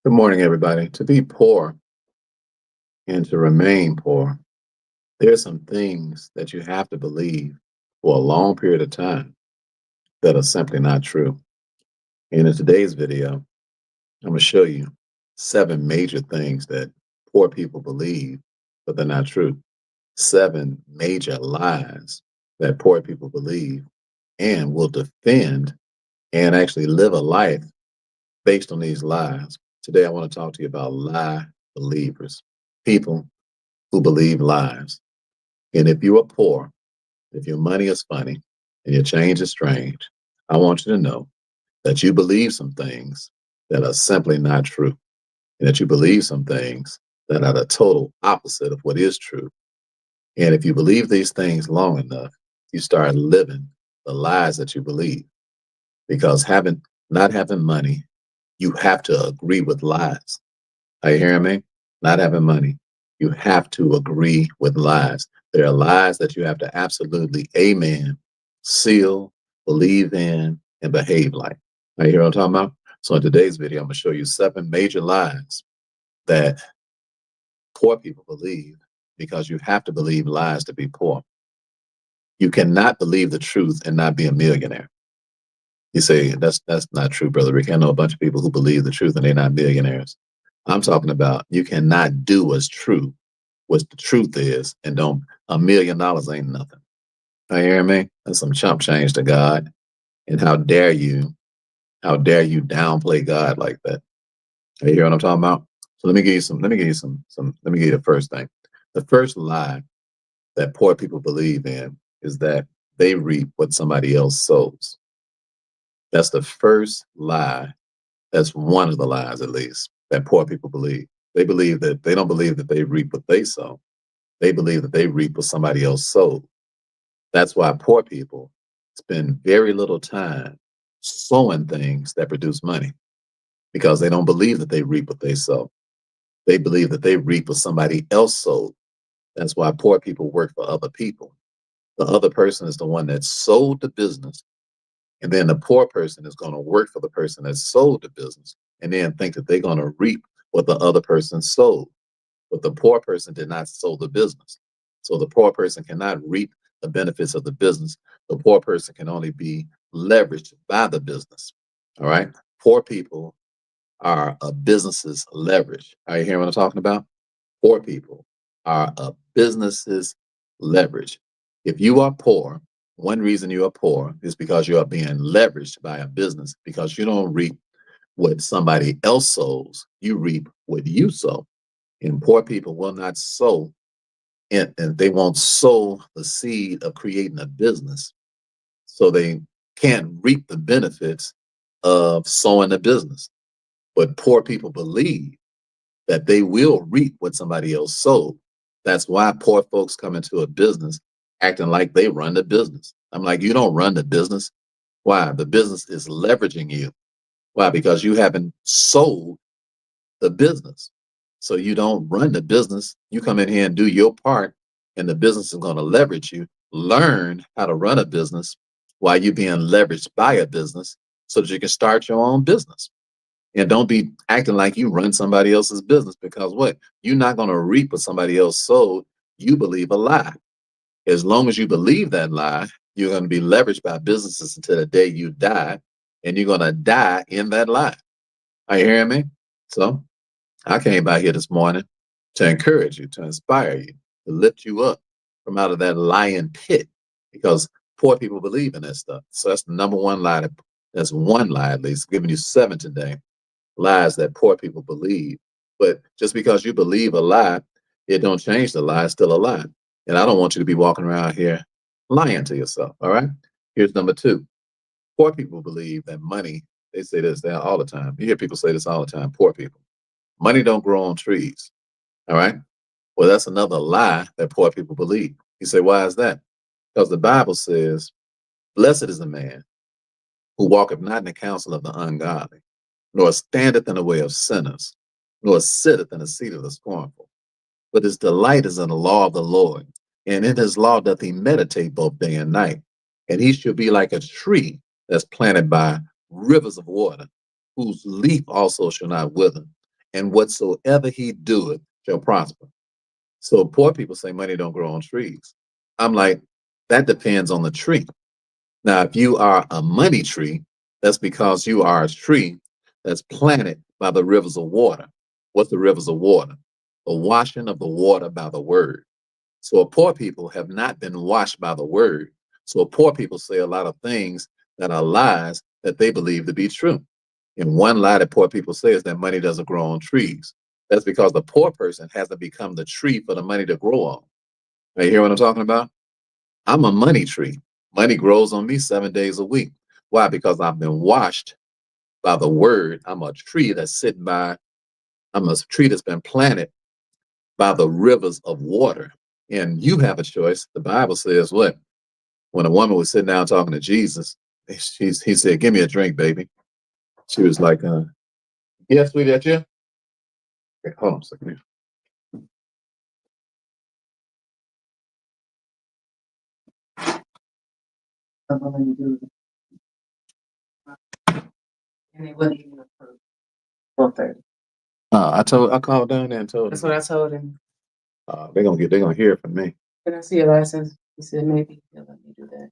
Good morning, everybody. To be poor and to remain poor, there are some things that you have to believe for a long period of time that are simply not true. And in today's video, I'm going to show you 7 major things that poor people believe, but they're not true. 7 major lies that poor people believe and will defend and actually live a life based on these lies. Today, I want to talk to you about lie believers, people who believe lies. And if you are poor, if your money is funny and your change is strange, I want you to know that you believe some things that are simply not true, and that you believe some things that are the total opposite of what is true. And if you believe these things long enough, you start living the lies that you believe. Because having not having money, you have to agree with lies. Are you hearing me? Not having money. You have to agree with lies. There are lies that you have to absolutely amen, seal, believe in, and behave like. Are you hear what I'm talking about? So in today's video, I'm going to show you 7 major lies that poor people believe because you have to believe lies to be poor. You cannot believe the truth and not be a millionaire. You say, that's not true, brother Rick. I know a bunch of people who believe the truth and they're not millionaires. I'm talking about you cannot do what's true, what the truth is, and don't $1 million ain't nothing. You hear me? That's some chump change to God. And how dare you downplay God like that? You hear what I'm talking about? So let me give you the first thing. The first lie that poor people believe in is that they reap what somebody else sows. That's the first lie. That's one of the lies, at least, that poor people believe. They don't believe that they reap what they sow. They believe that they reap what somebody else sowed. That's why poor people spend very little time sowing things that produce money because they don't believe that they reap what they sow. They believe that they reap what somebody else sowed. That's why poor people work for other people. The other person is the one that sold the business. And then the poor person is going to work for the person that sold the business and then think that they're going to reap what the other person sold. But the poor person did not sow the business. So the poor person cannot reap the benefits of the business. The poor person can only be leveraged by the business. All right. Poor people are a business's leverage. Are you hearing what I'm talking about? Poor people are a business's leverage. If you are poor, one reason you are poor is because you are being leveraged by a business because you don't reap what somebody else sows, you reap what you sow. And poor people will not sow and they won't sow the seed of creating a business. So they can't reap the benefits of sowing a business. But poor people believe that they will reap what somebody else sowed. That's why poor folks come into a business acting like they run the business. I'm like, you don't run the business. Why? The business is leveraging you. Why? Because you haven't sold the business. So you don't run the business. You come in here and do your part, and the business is going to leverage you. Learn how to run a business while you're being leveraged by a business so that you can start your own business. And don't be acting like you run somebody else's business because what? You're not going to reap what somebody else sowed. You believe a lie. As long as you believe that lie, you're going to be leveraged by businesses until the day you die, and you're going to die in that lie. Are you hearing me? So I came by here this morning to encourage you, to inspire you, to lift you up from out of that lying pit because poor people believe in that stuff. So that's the number one lie. That's one lie, at least, giving you 7 today, lies that poor people believe. But just because you believe a lie, it don't change the lie. It's still a lie. And I don't want you to be walking around here lying to yourself. All right. Here's number 2. Poor people believe that money, they say this all the time. You hear people say this all the time. Poor people. Money don't grow on trees. All right. Well, that's another lie that poor people believe. You say, why is that? Because the Bible says, blessed is the man who walketh not in the counsel of the ungodly, nor standeth in the way of sinners, nor sitteth in the seat of the scornful. But his delight is in the law of the Lord, and in his law doth he meditate both day and night. And he shall be like a tree that's planted by rivers of water, whose leaf also shall not wither, and whatsoever he doeth shall prosper. So poor people say money don't grow on trees. I'm like, that depends on the tree. Now, if you are a money tree, that's because you are a tree that's planted by the rivers of water. What's the rivers of water? The washing of the water by the word. So poor people have not been washed by the word. So poor people say a lot of things that are lies that they believe to be true. And one lie that poor people say is that money doesn't grow on trees. That's because the poor person hasn't become the tree for the money to grow on. Now, you hear what I'm talking about? I'm a money tree. Money grows on me 7 days a week. Why? Because I've been washed by the word. I'm a tree that's sitting by, I'm a tree that's been planted by the rivers of water. And you have a choice. The Bible says what? When a woman was sitting down talking to Jesus, he said, "Give me a drink, baby." She was like, "Yeah, sweetie, that's you." Okay, hold on a second. And they wouldn't even approve. 4:30. I called down there and told That's him. What I told him. They're gonna hear it from me. Can I see your license? He said maybe he'll let me do that.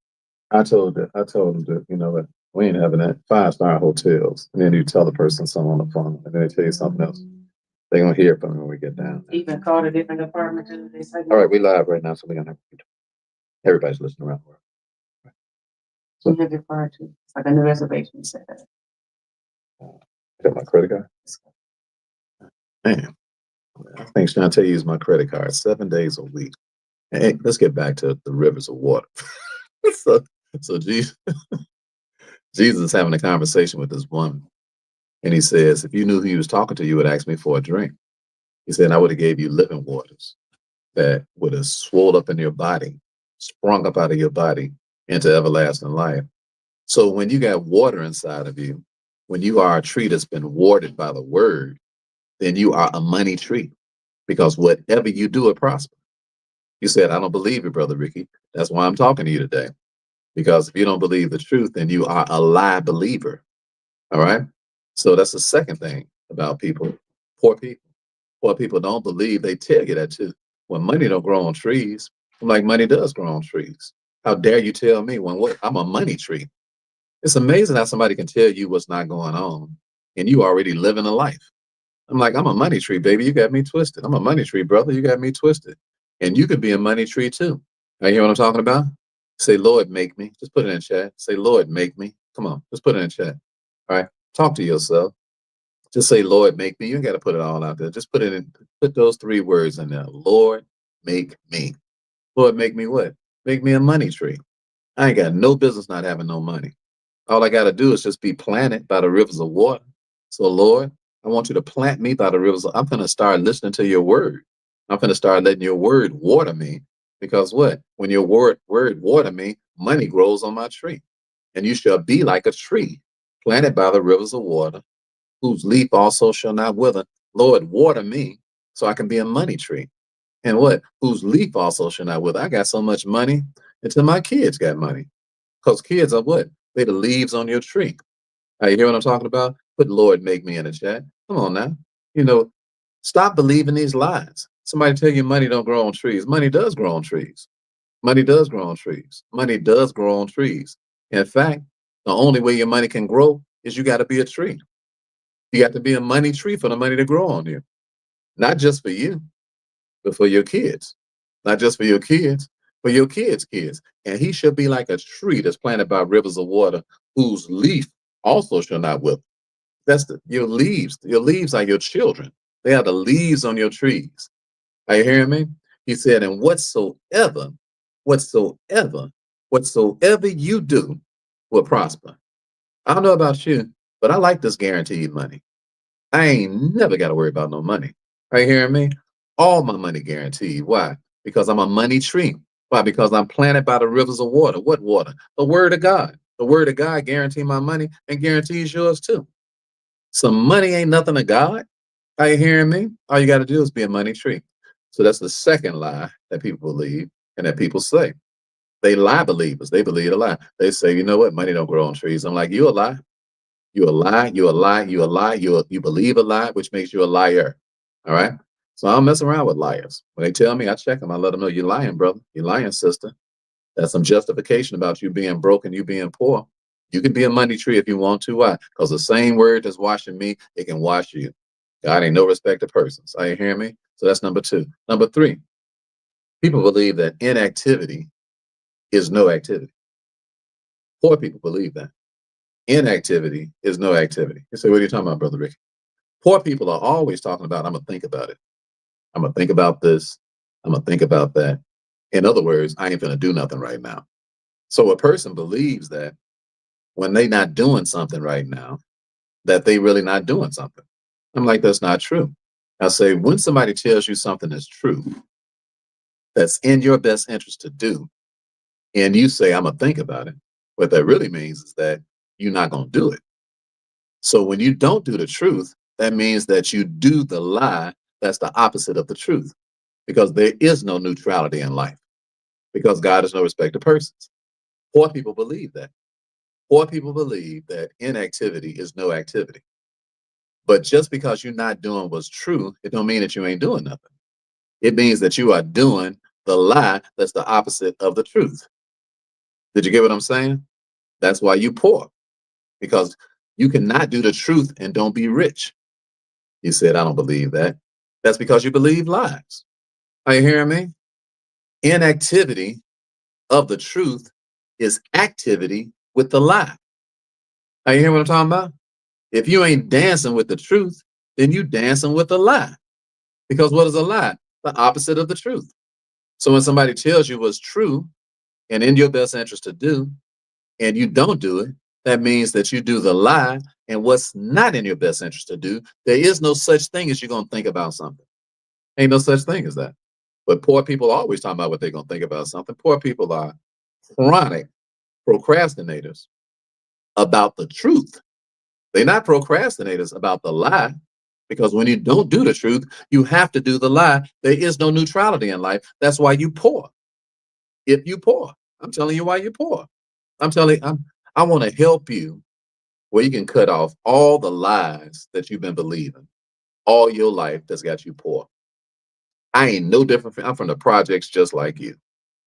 I told him that, you know what, we ain't having that 5-star hotels. And then you tell the person something on the phone, and then they tell you something else. They're gonna hear it from me when we get down. Even called a different department too. They said, all right, we live right now, so we're gonna have everybody's listening around the world. So you have your card too. It's like a new reservation set up. Got my credit card? Man, I think Shantae used my credit card 7 days a week. Hey, let's get back to the rivers of water. so, so Jesus is having a conversation with this woman, and he says, "If you knew who he was talking to, you would ask me for a drink." He said, "I would have gave you living waters that would have swelled up in your body, sprung up out of your body into everlasting life." So when you got water inside of you, when you are a tree that's been watered by the word, then you are a money tree, because whatever you do, it prospers. You said, "I don't believe it, Brother Ricky." That's why I'm talking to you today. Because if you don't believe the truth, then you are a lie believer. All right. So that's the second thing about people. Poor people. Poor people don't believe. They tell you that too. When money don't grow on trees, I'm like, money does grow on trees. How dare you tell me when what I'm a money tree? It's amazing how somebody can tell you what's not going on and you already living a life. I'm like, I'm a money tree, baby. You got me twisted. I'm a money tree, brother. You got me twisted. And you could be a money tree too. You hear what I'm talking about? Say, Lord, make me. Just put it in chat. Say, Lord, make me. Come on, just put it in chat. All right. Talk to yourself. Just say, Lord, make me. You ain't got to put it all out there. Just put it in, put those 3 words in there. Lord, make me. Lord, make me what? Make me a money tree. I ain't got no business not having no money. All I got to do is just be planted by the rivers of water. So, Lord, I want you to plant me by the rivers. I'm going to start listening to your word. I'm going to start letting your word water me, because what? When your word water me, money grows on my tree. And you shall be like a tree planted by the rivers of water, whose leaf also shall not wither. Lord, water me so I can be a money tree. And what? Whose leaf also shall not wither. I got so much money until my kids got money. Because kids are what? They the leaves on your tree. You hear what I'm talking about? Put Lord make me in the chat. Come on now. You know, stop believing these lies. Somebody tell you money don't grow on trees. Money does grow on trees. Money does grow on trees. Money does grow on trees. In fact, the only way your money can grow is you got to be a tree. You got to be a money tree for the money to grow on you. Not just for you, but for your kids. Not just for your kids, for your kids' kids. And he should be like a tree that's planted by rivers of water, whose leaf also shall not wither. That's your leaves. Your leaves are your children. They are the leaves on your trees. Are you hearing me? He said, and whatsoever, whatsoever you do will prosper. I don't know about you, but I like this guaranteed money. I ain't never got to worry about no money. Are you hearing me? All my money guaranteed. Why? Because I'm a money tree. Why? Because I'm planted by the rivers of water. What water? The word of God. The word of God guarantees my money and guarantees yours too. Some money ain't nothing to God. Are you hearing me? All you got to do is be a money tree. So that's the second lie that people believe and that people say. They lie believers. They believe a lie. They say, you know what? Money don't grow on trees. I'm like, you a lie. You a lie, you a lie, you a lie, you believe a lie, which makes you a liar. All right. So I don't mess around with liars. When they tell me, I check them. I let them know you're lying, brother. You're lying, sister. That's some justification about you being broke and you being poor. You can be a money tree if you want to. Why? Because the same word that's washing me, it can wash you. God ain't no respect to persons. Are you hearing me? So that's number two. Number three, people believe that inactivity is no activity. Poor people believe that. Inactivity is no activity. You say, what are you talking about, Brother Ricky? Poor people are always talking about, I'm going to think about it. I'm going to think about this. I'm going to think about that. In other words, I ain't going to do nothing right now. So a person believes that when they not doing something right now, that they really not doing something. I'm like, that's not true. I say, when somebody tells you something is true, that's in your best interest to do, and you say, I'm going to think about it, what that really means is that you're not going to do it. So when you don't do the truth, that means that you do the lie that's the opposite of the truth, because there is no neutrality in life, because God is no respecter of persons. Poor people believe that. Poor people believe that inactivity is no activity. But just because you're not doing what's true, it don't mean that you ain't doing nothing. It means that you are doing the lie that's the opposite of the truth. Did you get what I'm saying? That's why you poor, because you cannot do the truth and don't be rich. You said, I don't believe that. That's because you believe lies. Are you hearing me? Inactivity of the truth is activity with the lie. Are you hearing what I'm talking about? If you ain't dancing with the truth, then you dancing with a lie. Because what is a lie? The opposite of the truth. So when somebody tells you what's true and in your best interest to do, and you don't do it, that means that you do the lie and what's not in your best interest to do. There is no such thing as you're going to think about something. Ain't no such thing as that. But poor people are always talking about what they're going to think about something. Poor people are chronic procrastinators about the truth. They're not procrastinators about the lie, because when you don't do the truth, you have to do the lie. There is no neutrality in life. That's why you poor. If you poor, I'm telling you why you're poor. I want to help you where you can cut off all the lies that you've been believing all your life that's got you poor. I ain't no different. I'm from the projects just like you.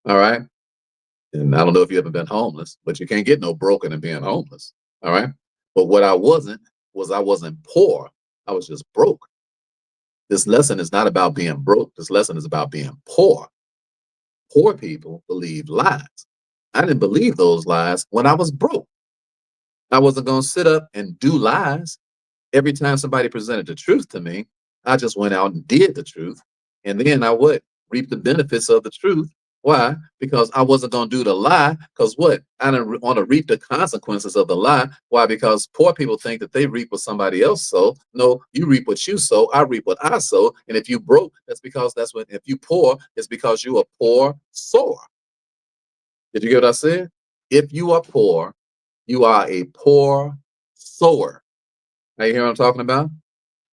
All right. And I don't know if you ever been homeless, but you can't get no broken and being homeless. All right. But what I wasn't was I wasn't poor. I was just broke. This lesson is not about being broke. This lesson is about being poor. Poor people believe lies. I didn't believe those lies when I was broke. I wasn't going to sit up and do lies. Every time somebody presented the truth to me, I just went out and did the truth. And then I would reap the benefits of the truth. Why? Because I wasn't going to do the lie. Because what? I didn't want to reap the consequences of the lie. Why? Because poor people think that they reap what somebody else sow. No, you reap what you sow. I reap what I sow. And if you broke, that's because that's what, if you poor, it's because you are poor sower. Did you get what I said? If you are poor, you are a poor sower. Now you hear what I'm talking about?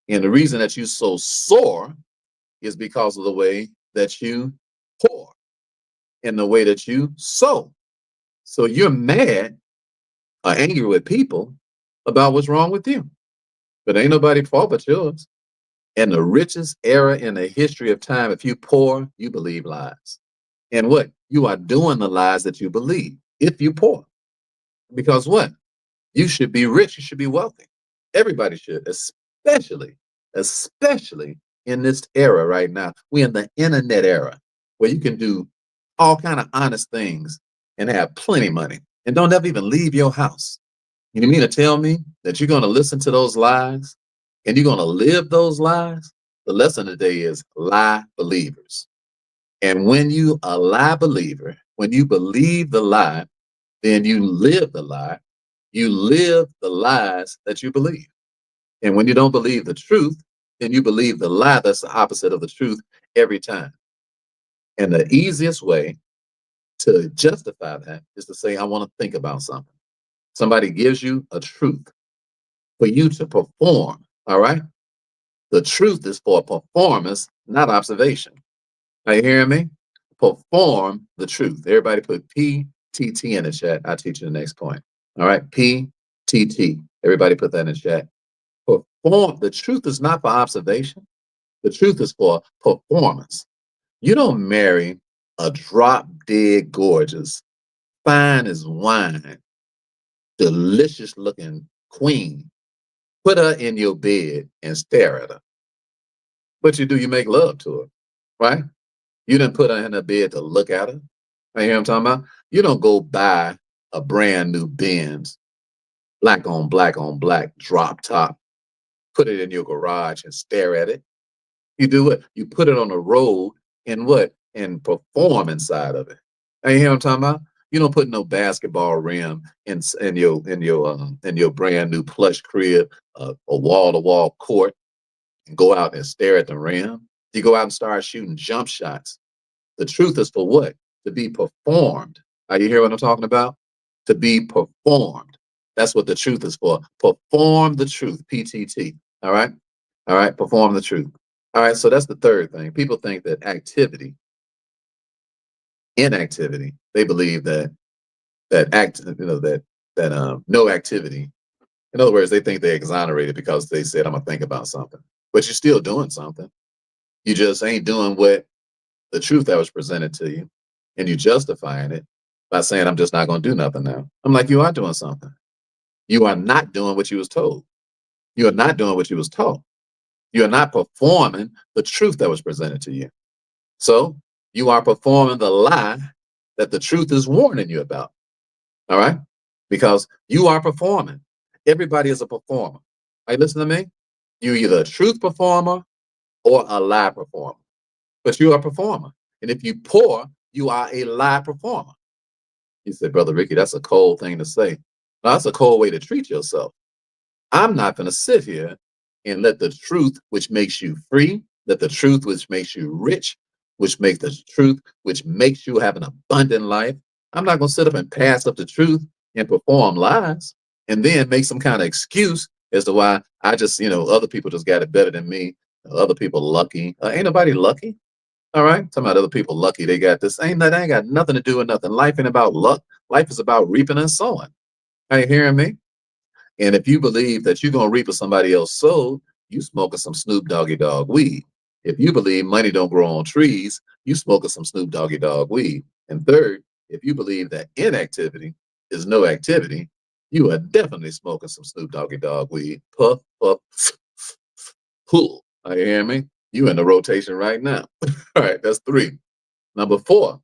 And the reason that you so sore is because of the way that you pour and the way that you sow. So you're mad or angry with people about what's wrong with you. But ain't nobody fault but yours. And the richest era in the history of time, if you poor, you believe lies. And what? You are doing the lies that you believe if you poor. Because what? You should be rich. You should be wealthy. Everybody should, especially in this era right now. We're in the internet era where you can do all kind of honest things and have plenty of money and don't ever even leave your house. You mean to tell me that you're going to listen to those lies and you're going to live those lies? The lesson today is lie believers. And when you a lie believer, when you believe the lie, then you live the lie. You live the lies that you believe. And when you don't believe the truth, then you believe the lie that's the opposite of the truth every time. And the easiest way to justify that is to say, I want to think about something. Somebody gives you a truth for you to perform. All right. The truth is for performance, not observation. Are you hearing me? Perform the truth. Everybody put PTT in the chat. I'll teach you the next point. All right. PTT. TT. Everybody put that in chat. Perform. The truth is not for observation. The truth is for performance. You don't marry a drop dead gorgeous, fine as wine, delicious looking queen, put her in your bed and stare at her. What you do, you make love to her, right? You didn't put her in her bed to look at her. You hear what I'm talking about? You don't go buy a brand new Benz, black on black, drop top, put it in your garage and stare at it. You do what? You put it on the road and what? And perform inside of it. You hear what I'm talking about? You don't put no basketball rim in your brand new plush crib, a wall to wall court, and go out and stare at the rim. You go out and start shooting jump shots. The truth is for what? To be performed. Are you hear what I'm talking about? To be performed. That's what the truth is for. Perform the truth. PTT. All right. All right. Perform the truth. All right. So that's the third thing. People think that inactivity, they believe that no activity. In other words, they think they're exonerated because they said, I'm gonna think about something. But you're still doing something. You just ain't doing what the truth that was presented to you, and you justifying it by saying, I'm just not going to do nothing now. I'm like, you are doing something. You are not doing what you was told. You are not doing what you was taught. You are not performing the truth that was presented to you. So you are performing the lie that the truth is warning you about. All right? Because you are performing. Everybody is a performer. Are you listening to me? You're either a truth performer or a lie performer. But you are a performer. And if you pour, you are a lie performer. You said, Brother Ricky, that's a cold thing to say. No, that's a cold way to treat yourself. I'm not going to sit here and let the truth which makes you free, let the truth which makes you rich, which makes the truth which makes you have an abundant life. I'm not going to sit up and pass up the truth and perform lies and then make some kind of excuse as to why I just, other people just got it better than me. Other people lucky. Ain't nobody lucky. All right. Talking about other people lucky they got this. That ain't got nothing to do with nothing. Life ain't about luck. Life is about reaping and sowing. Are you hearing me? And if you believe that you're gonna reap what somebody else sowed, you smoking some Snoop Doggy Dogg weed. If you believe money don't grow on trees, you smoking some Snoop Doggy Dogg weed. And third, if you believe that inactivity is no activity, you are definitely smoking some Snoop Doggy Dogg weed. Puff, puff, pull. Are you hearing me? You in the rotation right now. All right, that's three. Number four,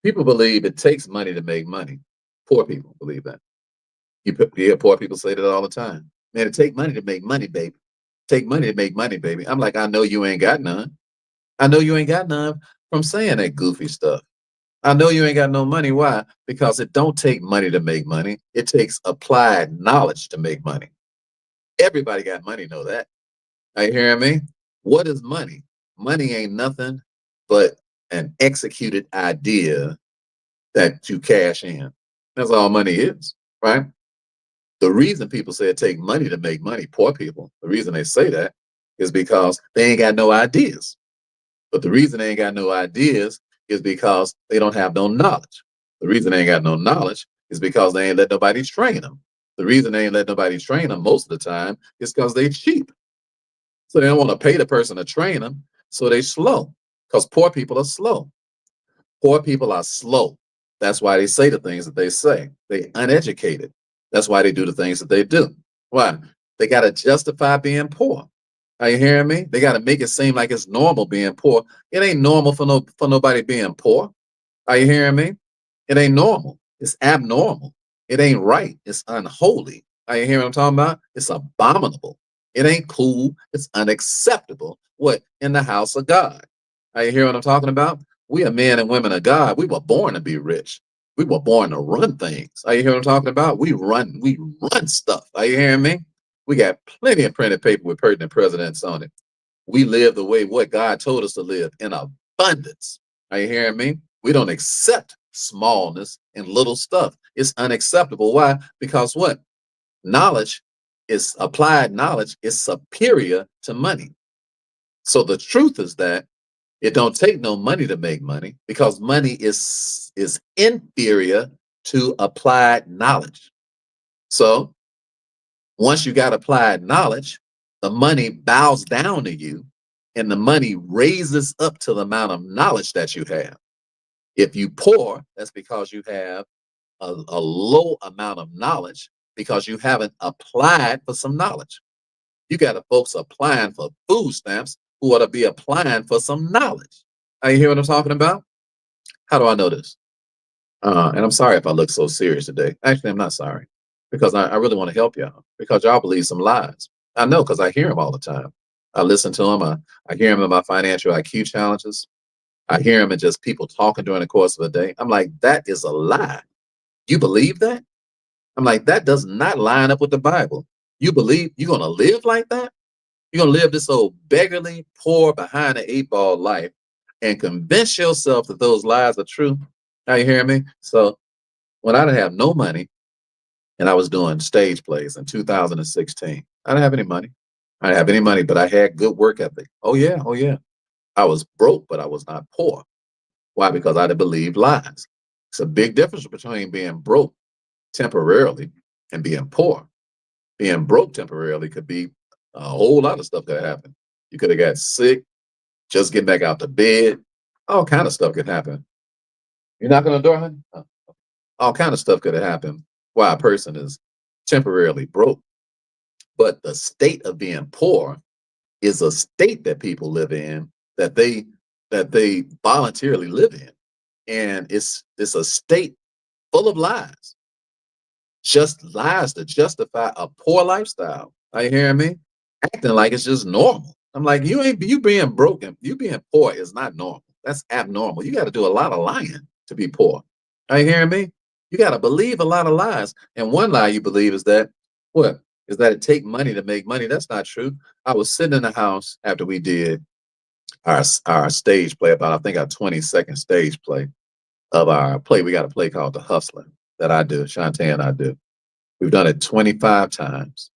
people believe it takes money to make money. Poor people believe that. You hear poor people say that all the time. Man, it take money to make money, baby. Take money to make money, baby. I'm like, I know you ain't got none. I know you ain't got none from saying that goofy stuff. I know you ain't got no money. Why? Because it don't take money to make money. It takes applied knowledge to make money. Everybody got money, know that. Are you hearing me? What is money? Money ain't nothing but an executed idea that you cash in. That's all money is, right? The reason people say it take money to make money, poor people, the reason they say that is because they ain't got no ideas. But the reason they ain't got no ideas is because they don't have no knowledge. The reason they ain't got no knowledge is because they ain't let nobody train them. The reason they ain't let nobody train them most of the time is because they cheap. So they don't want to pay the person to train them, so they slow. Because poor people are slow. Poor people are slow. That's why they say the things that they say. They uneducated. That's why they do the things that they do. Why? They got to justify being poor. Are you hearing me? They got to make it seem like it's normal being poor. It ain't normal for nobody being poor. Are you hearing me? It ain't normal. It's abnormal. It ain't right. It's unholy. Are you hearing what I'm talking about? It's abominable. It ain't cool. It's unacceptable. What? In the house of God. Are you hearing what I'm talking about? We are men and women of God. We were born to be rich. We were born to run things. Are you hearing what I'm talking about? We run stuff. Are you hearing me? We got plenty of printed paper with pertinent presidents on it. We live the way what God told us to live in abundance. Are you hearing me? We don't accept smallness and little stuff. It's unacceptable. Why? Because what? Knowledge is applied knowledge is superior to money. So the truth is that it don't take no money to make money because money is inferior to applied knowledge. So Once you got applied knowledge, the money bows down to you and the money raises up to the amount of knowledge that you have. If you poor, that's because you have a low amount of knowledge because you haven't applied for some knowledge. You got folks applying for food stamps who ought to be applying for some knowledge. Are you hear what I'm talking about? How do I know this? And I'm sorry if I look so serious today. Actually, I'm not sorry because I really want to help y'all because y'all believe some lies. I know because I hear them all the time. I listen to them. I hear them in my financial IQ challenges. I hear them in just people talking during the course of the day. I'm like, that is a lie. You believe that? I'm like, that does not line up with the Bible. You believe you're going to live like that? You're going to live this old beggarly, poor, behind the eight ball life and convince yourself that those lies are true. Are you hearing me? So when I didn't have no money and I was doing stage plays in 2016, I didn't have any money. I didn't have any money, but I had good work ethic. Oh, yeah. Oh, yeah. I was broke, but I was not poor. Why? Because I didn't believe lies. It's a big difference between being broke temporarily and being poor. Being broke temporarily could be a whole lot of stuff could happen. You could have got sick, just get back out to bed. All kind of stuff could happen. You're knocking on the door, honey? All kind of stuff could have happened while a person is temporarily broke. But the state of being poor is a state that people live in that they voluntarily live in. And it's a state full of lies. Just lies to justify a poor lifestyle. Are you hearing me? Acting like it's just normal. I'm like, you being broken, you being poor is not normal. That's abnormal. You got to do a lot of lying to be poor. Are you hearing me? You got to believe a lot of lies. And one lie you believe is that what? Is that it take money to make money? That's not true. I was sitting in the house after we did our stage play, about I think our 22nd stage play of our play. We got a play called The Hustler that I do, Shantae and I do. We've done it 25 times.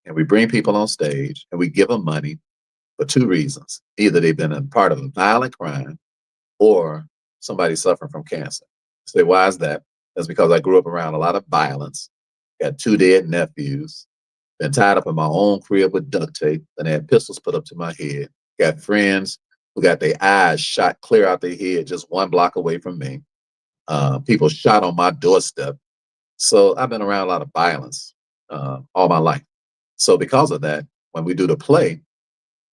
And we bring people on stage and we give them money for two reasons. Either they've been a part of a violent crime or somebody suffering from cancer. Say, why is that? That's because I grew up around a lot of violence, got two dead nephews, been tied up in my own crib with duct tape, and had pistols put up to my head. Got friends who got their eyes shot clear out their head just one block away from me. People shot on my doorstep. So I've been around a lot of violence all my life. So because of that, when we do the play,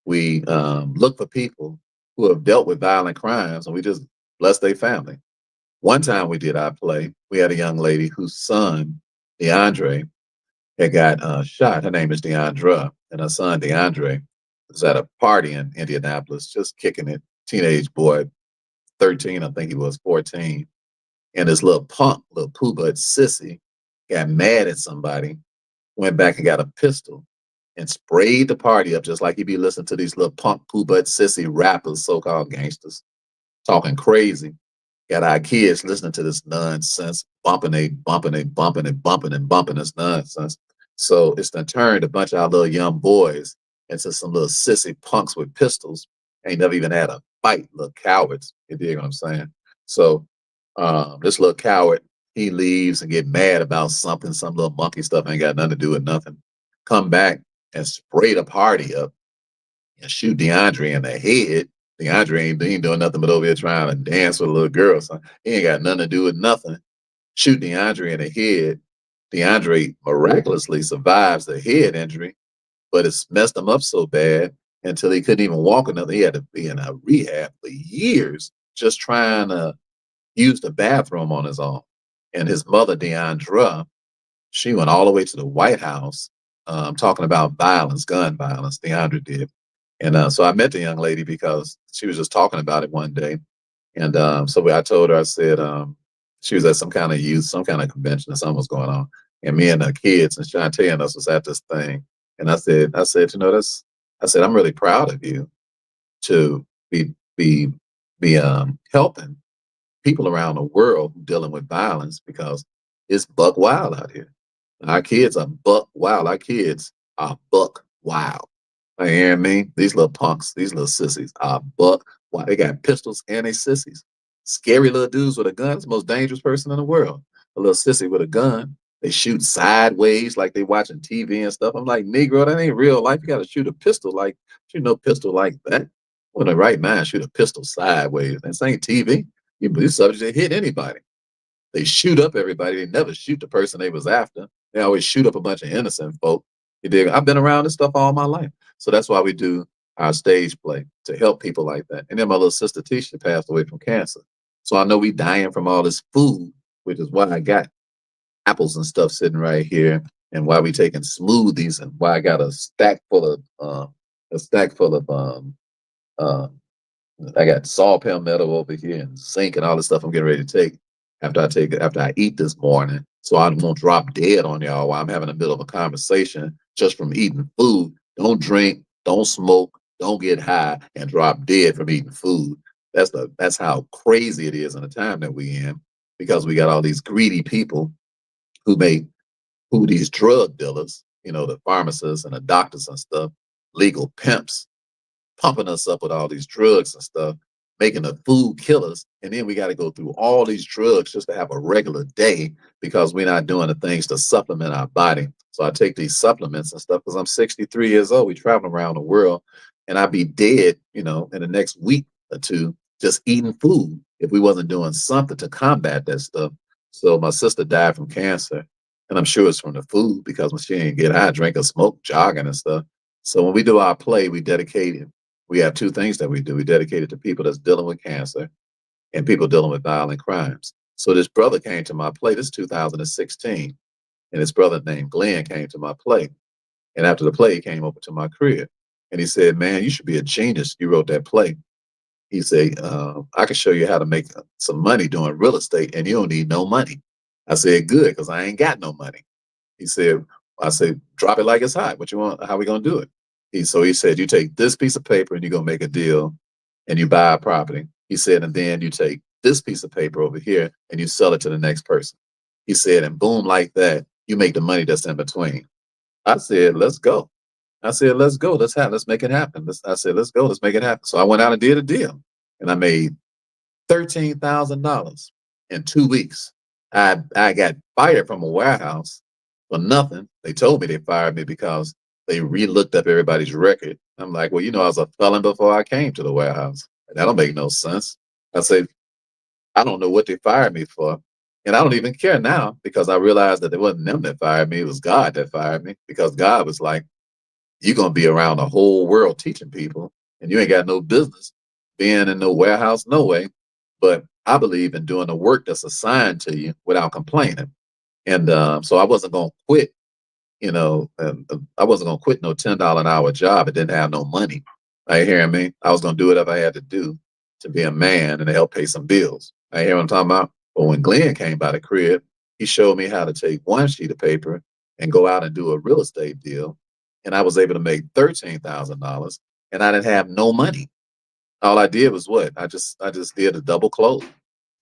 we look for people who have dealt with violent crimes and we just bless their family. One time we did our play, we had a young lady whose son, DeAndre, had got shot. Her name is Deandra, and her son, DeAndre, was at a party in Indianapolis, just kicking it. Teenage boy, 13, I think he was 14. And this little punk, little poo butt sissy, got mad at somebody, went back and got a pistol and sprayed the party up just like he'd be listening to these little punk poo butt sissy rappers, so-called gangsters, talking crazy. Got our kids listening to this nonsense, bumping this nonsense. So it's done turned a bunch of our little young boys into some little sissy punks with pistols. Ain't never even had a fight, little cowards. You dig what I'm saying? So this little coward, he leaves and get mad about something, some little monkey stuff ain't got nothing to do with nothing. Come back and spray the party up and shoot DeAndre in the head. DeAndre ain't doing nothing but over here trying to dance with a little girl. So he ain't got nothing to do with nothing. Shoot DeAndre in the head. DeAndre miraculously survives the head injury, but it's messed him up so bad until he couldn't even walk or nothing. He had to be in a rehab for years just trying to use the bathroom on his own. And his mother, Deandra, she went all the way to the White House talking about violence, gun violence. Deandra did. And so I met the young lady because she was just talking about it one day. And so I told her, I said, she was at some kind of youth, some kind of convention or something was going on. And me and the kids and Shantae and us was at this thing. And I said, I said, I'm really proud of you to be helping people around the world dealing with violence because it's buck wild out here. Our kids are buck wild. Our kids are buck wild. You hear me? These little punks, these little sissies are buck wild. They got pistols and they sissies. Scary little dudes with a gun. It's the most dangerous person in the world. A little sissy with a gun. They shoot sideways like they watching TV and stuff. I'm like, Negro, that ain't real life. You got to shoot a pistol like, shoot no pistol like that. When the right mind, shoot a pistol sideways. This ain't TV. These subjects they hit anybody. They shoot up everybody. They never shoot the person they was after. They always shoot up a bunch of innocent folk. You dig? I've been around this stuff all my life. So that's why we do our stage play to help people like that. And then my little sister Tisha passed away from cancer. So I know we dying from all this food, which is why I got apples and stuff sitting right here, and why we taking smoothies, and why I got a stack full of uh, I got saw palmetto over here and zinc and all this stuff I'm getting ready to take after I eat this morning. So I won't drop dead on y'all while I'm having the middle of a conversation just from eating food. Don't drink, don't smoke, don't get high and drop dead from eating food. That's how crazy it is in the time that we in, because we got all these greedy people who make who these drug dealers, the pharmacists and the doctors and stuff, legal pimps, pumping us up with all these drugs and stuff, making the food killers. And then we got to go through all these drugs just to have a regular day because we're not doing the things to supplement our body. So I take these supplements and stuff because I'm 63 years old. We travel around the world, and I'd be dead, in the next week or two, just eating food if we wasn't doing something to combat that stuff. So my sister died from cancer, and I'm sure it's from the food because when she ain't get high, drink or smoke, jogging and stuff. So when we do our play, we have two things that we do. We dedicate it to people that's dealing with cancer and people dealing with violent crimes. So this brother came to my play. This is 2016, and this brother named Glenn came to my play. And after the play, he came over to my crib, and he said, "Man, you should be a genius. You wrote that play." He said, "I can show you how to make some money doing real estate, and you don't need no money." I said, "Good, because I ain't got no money." He said, I said, "Drop it like it's hot. What you want? How we gonna do it?" So he said, "You take this piece of paper and you're gonna make a deal and you buy a property." He said, "And then you take this piece of paper over here and you sell it to the next person." He said, "And boom, like that, you make the money that's in between." I said, "Let's go." I said, "Let's go. Let's make it happen." I said, "Let's go. Let's make it happen." So I went out and did a deal, and I made $13,000 in 2 weeks. I got fired from a warehouse for nothing. They told me they fired me because they re-looked up everybody's record. I'm like, well, I was a felon before I came to the warehouse. That don't make no sense. I say, I don't know what they fired me for. And I don't even care now because I realized that it wasn't them that fired me. It was God that fired me because God was like, you're going to be around the whole world teaching people, and you ain't got no business being in no warehouse, no way. But I believe in doing the work that's assigned to you without complaining. And so I wasn't going to quit, I wasn't going to quit no $10 an hour job. It didn't have no money. Are you hearing me? I was going to do whatever I had to do to be a man and to help pay some bills. I hear what I'm talking about? But when Glenn came by the crib, he showed me how to take one sheet of paper and go out and do a real estate deal. And I was able to make $13,000, and I didn't have no money. All I did was what? I just did a double close.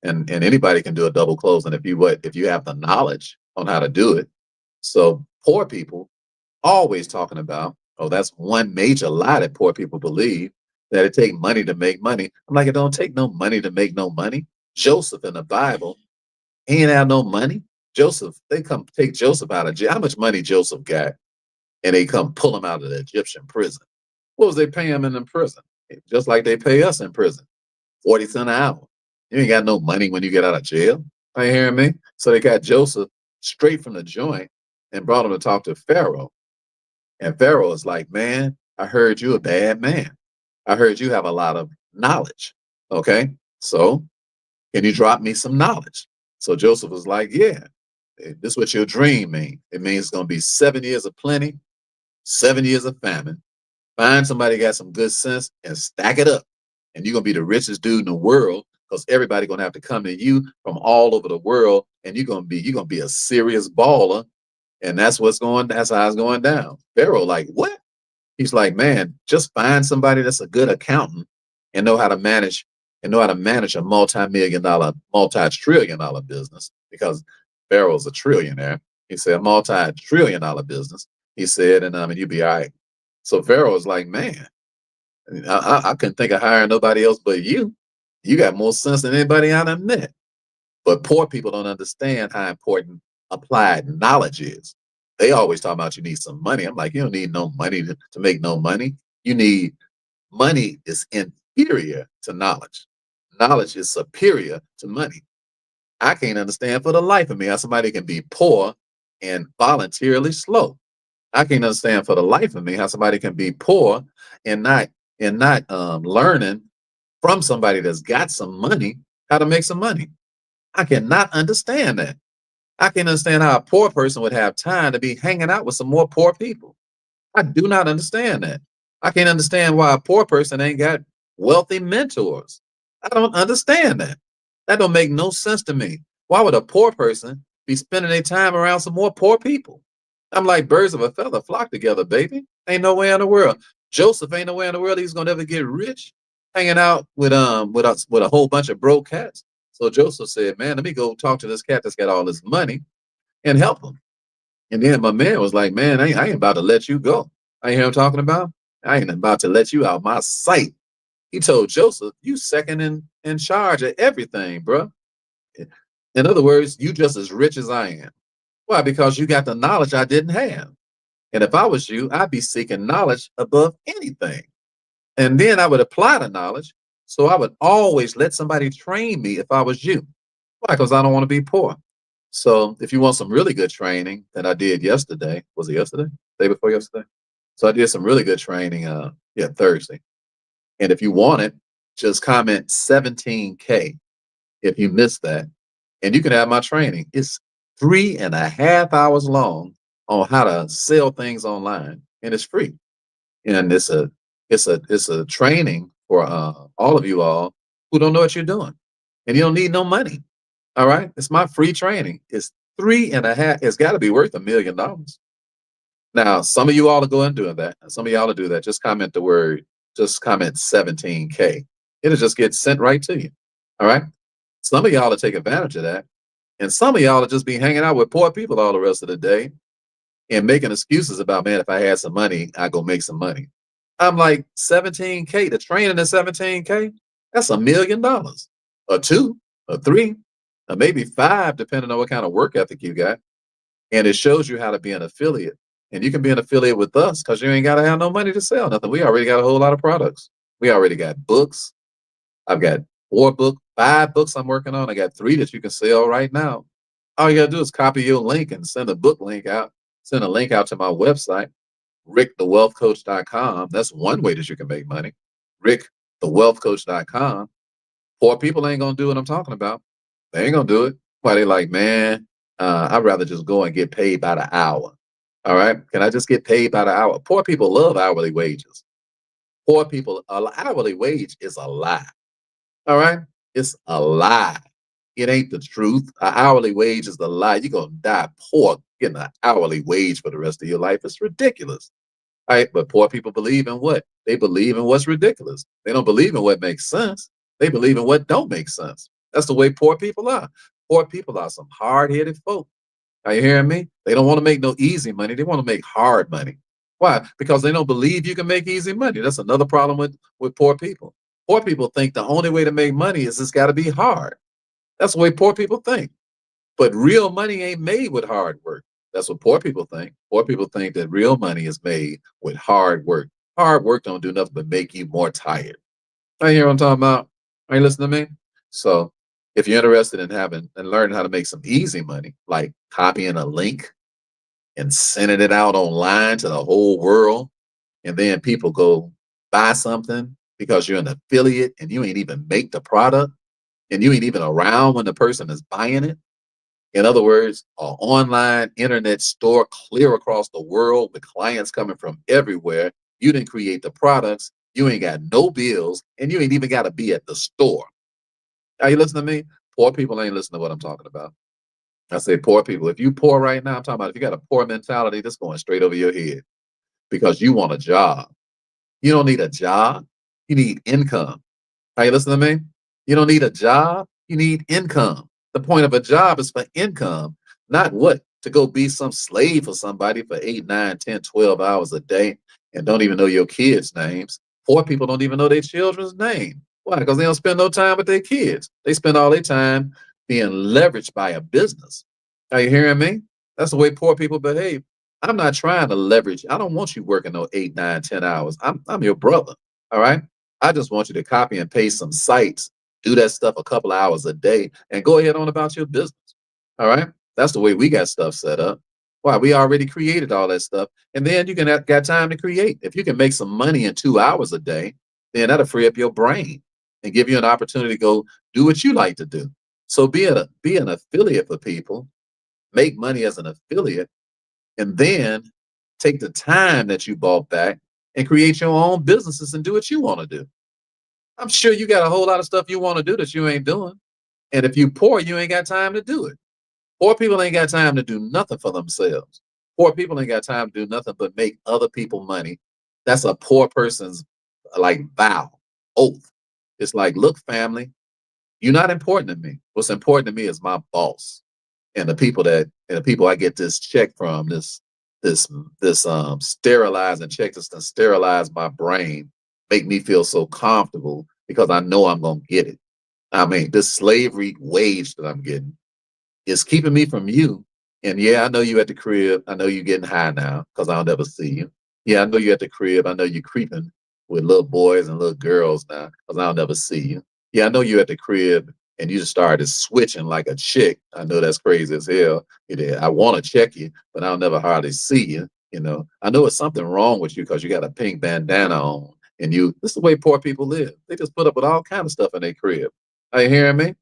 And anybody can do a double close. And if you have the knowledge on how to do it. So poor people always talking about, oh, that's one major lie that poor people believe, that it take money to make money. I'm like, it don't take no money to make no money. Joseph in the Bible, he ain't have no money. Joseph, they come take Joseph out of jail. How much money Joseph got? And they come pull him out of the Egyptian prison. What was they paying him in prison? Just like they pay us in prison, 40 cents an hour. You ain't got no money when you get out of jail. Are you hearing me? So they got Joseph straight from the joint and brought him to talk to Pharaoh. And Pharaoh is like, man, I heard you a bad man. I heard you have a lot of knowledge. Okay. So can you drop me some knowledge? So Joseph was like, yeah, this is what your dream means. It means it's going to be 7 years of plenty, 7 years of famine. Find somebody got some good sense and stack it up. And you're going to be the richest dude in the world because everybody going to have to come to you from all over the world. And you're going to be a serious baller. And that's how it's going down. Pharaoh, like, what? He's like, man, just find somebody that's a good accountant and know how to manage a multi-million dollar, multi-trillion dollar business, because Pharaoh's a trillionaire. He said a multi-trillion dollar business. He said, and you'll be all right. So Pharaoh was like, man, I couldn't think of hiring nobody else but you. You got more sense than anybody I done met. But poor people don't understand how important applied knowledge is. They always talk about you need some money. I'm like, you don't need no money to make no money. You need money is inferior to knowledge. Knowledge is superior to money. I can't understand for the life of me how somebody can be poor and voluntarily slow. I can't understand for the life of me how somebody can be poor and not learning from somebody that's got some money how to make some money. I cannot understand that. I can understand how a poor person would have time to be hanging out with some more poor people. I do not understand that. I can't understand why a poor person ain't got wealthy mentors. I don't understand that. That don't make no sense to me. Why would a poor person be spending their time around some more poor people? I'm like birds of a feather flock together, baby. Ain't no way in the world. Joseph ain't no way in the world he's gonna ever get rich hanging out with a whole bunch of broke cats. So Joseph said, man, let me go talk to this cat that's got all this money and help him. And then my man was like, man, I ain't about to let you go. I hear him talking about, I ain't about to let you out my sight. He told Joseph, you second in charge of everything, bro. In other words, you just as rich as I am. Why? Because you got the knowledge I didn't have. And if I was you, I'd be seeking knowledge above anything. And then I would apply the knowledge. So I would always let somebody train me if I was you. Why? Because I don't want to be poor. So if you want some really good training that I did yesterday, was it yesterday? Day before yesterday? So I did some really good training, Thursday. And if you want it, just comment 17K if you missed that. And you can have my training. It's 3.5 hours long on how to sell things online. And it's free. And it's a training for all of you all who don't know what you're doing. And you don't need no money. All right. It's my free training. It's 3.5. It's got to be worth $1 million. Now, some of you all are going doing that. And some of y'all to do that. Just comment 17K. It'll just get sent right to you. All right. Some of y'all will take advantage of that. And some of y'all will just be hanging out with poor people all the rest of the day and making excuses about, man, if I had some money, I go make some money. I'm like, 17K, the training is 17K. That's $1 million, or two, or three, or maybe five, depending on what kind of work ethic you got. And it shows you how to be an affiliate. And you can be an affiliate with us because you ain't got to have no money to sell nothing. We already got a whole lot of products. We already got books. I've got 5 books I'm working on. I got 3 that you can sell right now. All you gotta do is copy your link and send a book link out. Send a link out to my website, rickthewealthcoach.com. That's one way that you can make money. rickthewealthcoach.com. Poor people ain't gonna do what I'm talking about. They ain't gonna do it. Why? They like, man, I'd rather just go and get paid by the hour. All right. Can I just get paid by the hour? Poor people love hourly wages. Poor people, an hourly wage is a lie. All right. It's a lie. It ain't the truth. An hourly wage is the lie. You're gonna die poor getting an hourly wage for the rest of your life. It's ridiculous. All right, but poor people believe in what? They believe in what's ridiculous. They don't believe in what makes sense. They believe in what don't make sense. That's the way poor people are. Poor people are some hard-headed folk. Are you hearing me? They don't want to make no easy money. They want to make hard money. Why? Because they don't believe you can make easy money. That's another problem with poor people. Poor people think the only way to make money is it's got to be hard. That's the way poor people think. But real money ain't made with hard work. That's what poor people think. Poor people think that real money is made with hard work. Hard work don't do nothing but make you more tired. I hear what I'm talking about. Are you listening to me? So if you're interested in having and learning how to make some easy money, like copying a link and sending it out online to the whole world, and then people go buy something because you're an affiliate and you ain't even make the product and you ain't even around when the person is buying it. In other words, an online internet store clear across the world with clients coming from everywhere. You didn't create the products. You ain't got no bills, and you ain't even got to be at the store. Are you listening to me? Poor people ain't listening to what I'm talking about. I say poor people. If you poor right now, I'm talking about if you got a poor mentality, that's going straight over your head because you want a job. You don't need a job. You need income. Are you listening to me? You don't need a job. You need income. The point of a job is for income, not what? To go be some slave for somebody for 8, 9, 10, 12 hours a day and don't even know your kids' names. Poor people don't even know their children's name. Why? Because they don't spend no time with their kids. They spend all their time being leveraged by a business. Are you hearing me? That's the way poor people behave. I'm not trying to leverage. I don't want you working no 8, 9, 10 hours. I'm your brother. All right. I just want you to copy and paste some sites, do that stuff a couple of hours a day, and go ahead on about your business. All right. That's the way we got stuff set up. Why? We already created all that stuff. And then you can have got time to create. If you can make some money in 2 hours a day, then that'll free up your brain and give you an opportunity to go do what you like to do. So be an affiliate for people, make money as an affiliate, and then take the time that you bought back and create your own businesses and do what you want to do. I'm sure you got a whole lot of stuff you want to do that you ain't doing. And if you poor, you ain't got time to do it. Poor people ain't got time to do nothing for themselves. Poor people ain't got time to do nothing but make other people money. That's a poor person's like vow, oath. It's like, look, family, you're not important to me. What's important to me is my boss and the people I get this check from, this sterilizing check that's to sterilize my brain, make me feel so comfortable because I know I'm gonna get it. I mean, this slavery wage that I'm getting is keeping me from you. And yeah, I know you at the crib. I know you getting high now because I'll never see you. Yeah, I know you at the crib. I know you creeping with little boys and little girls now because I'll never see you. Yeah, I know you at the crib and you just started switching like a chick. I know that's crazy as hell. I want to check you, but I'll never hardly see you. I know it's something wrong with you because you got a pink bandana on. And this is the way poor people live. They just put up with all kind of stuff in their crib. Are you hearing me?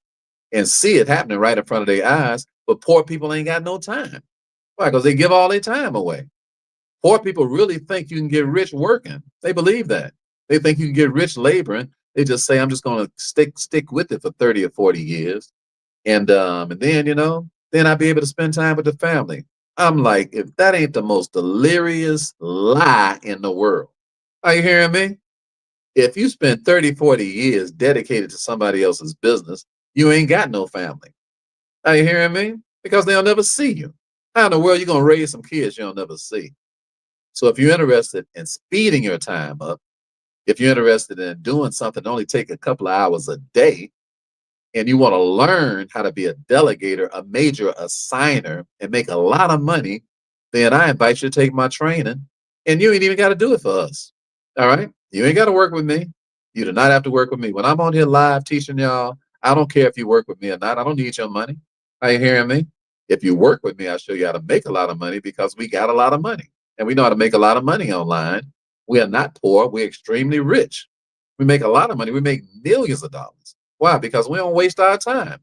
And see it happening right in front of their eyes. But poor people ain't got no time. Why? Because they give all their time away. Poor people really think you can get rich working. They believe that. They think you can get rich laboring. They just say, I'm just going to stick with it for 30 or 40 years. And then, then I'll be able to spend time with the family. I'm like, if that ain't the most delirious lie in the world. Are you hearing me? If you spend 30, 40 years dedicated to somebody else's business, you ain't got no family. Are you hearing me? Because they'll never see you. How in the world you gonna raise some kids you'll never see? So if you're interested in speeding your time up, if you're interested in doing something that only take a couple of hours a day, and you want to learn how to be a delegator, a major assigner, and make a lot of money, then I invite you to take my training. And you ain't even got to do it for us. All right? You ain't got to work with me. You do not have to work with me. When I'm on here live teaching y'all, I don't care if you work with me or not. I don't need your money. Are you hearing me? If you work with me, I'll show you how to make a lot of money because we got a lot of money. And we know how to make a lot of money online. We are not poor. We're extremely rich. We make a lot of money. We make millions of dollars. Why? Because we don't waste our time.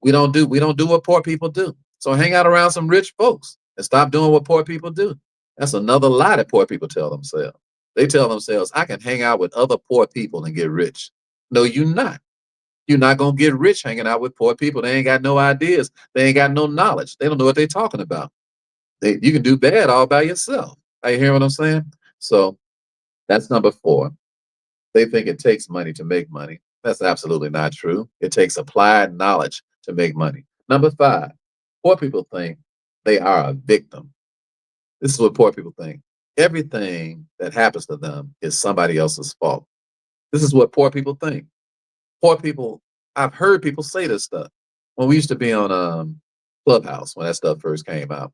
We don't do what poor people do. So hang out around some rich folks and stop doing what poor people do. That's another lie that poor people tell themselves. They tell themselves, I can hang out with other poor people and get rich. No, you're not. You're not gonna get rich hanging out with poor people. They ain't got no ideas. They ain't got no knowledge. They don't know what they're talking about. You can do bad all by yourself. Are you hearing what I'm saying? So that's number 4. They think it takes money to make money. That's absolutely not true. It takes applied knowledge to make money. Number 5, poor people think they are a victim. This is what poor people think. Everything that happens to them is somebody else's fault. This is what poor people think. Poor people, I've heard people say this stuff. When we used to be on Clubhouse, when that stuff first came out,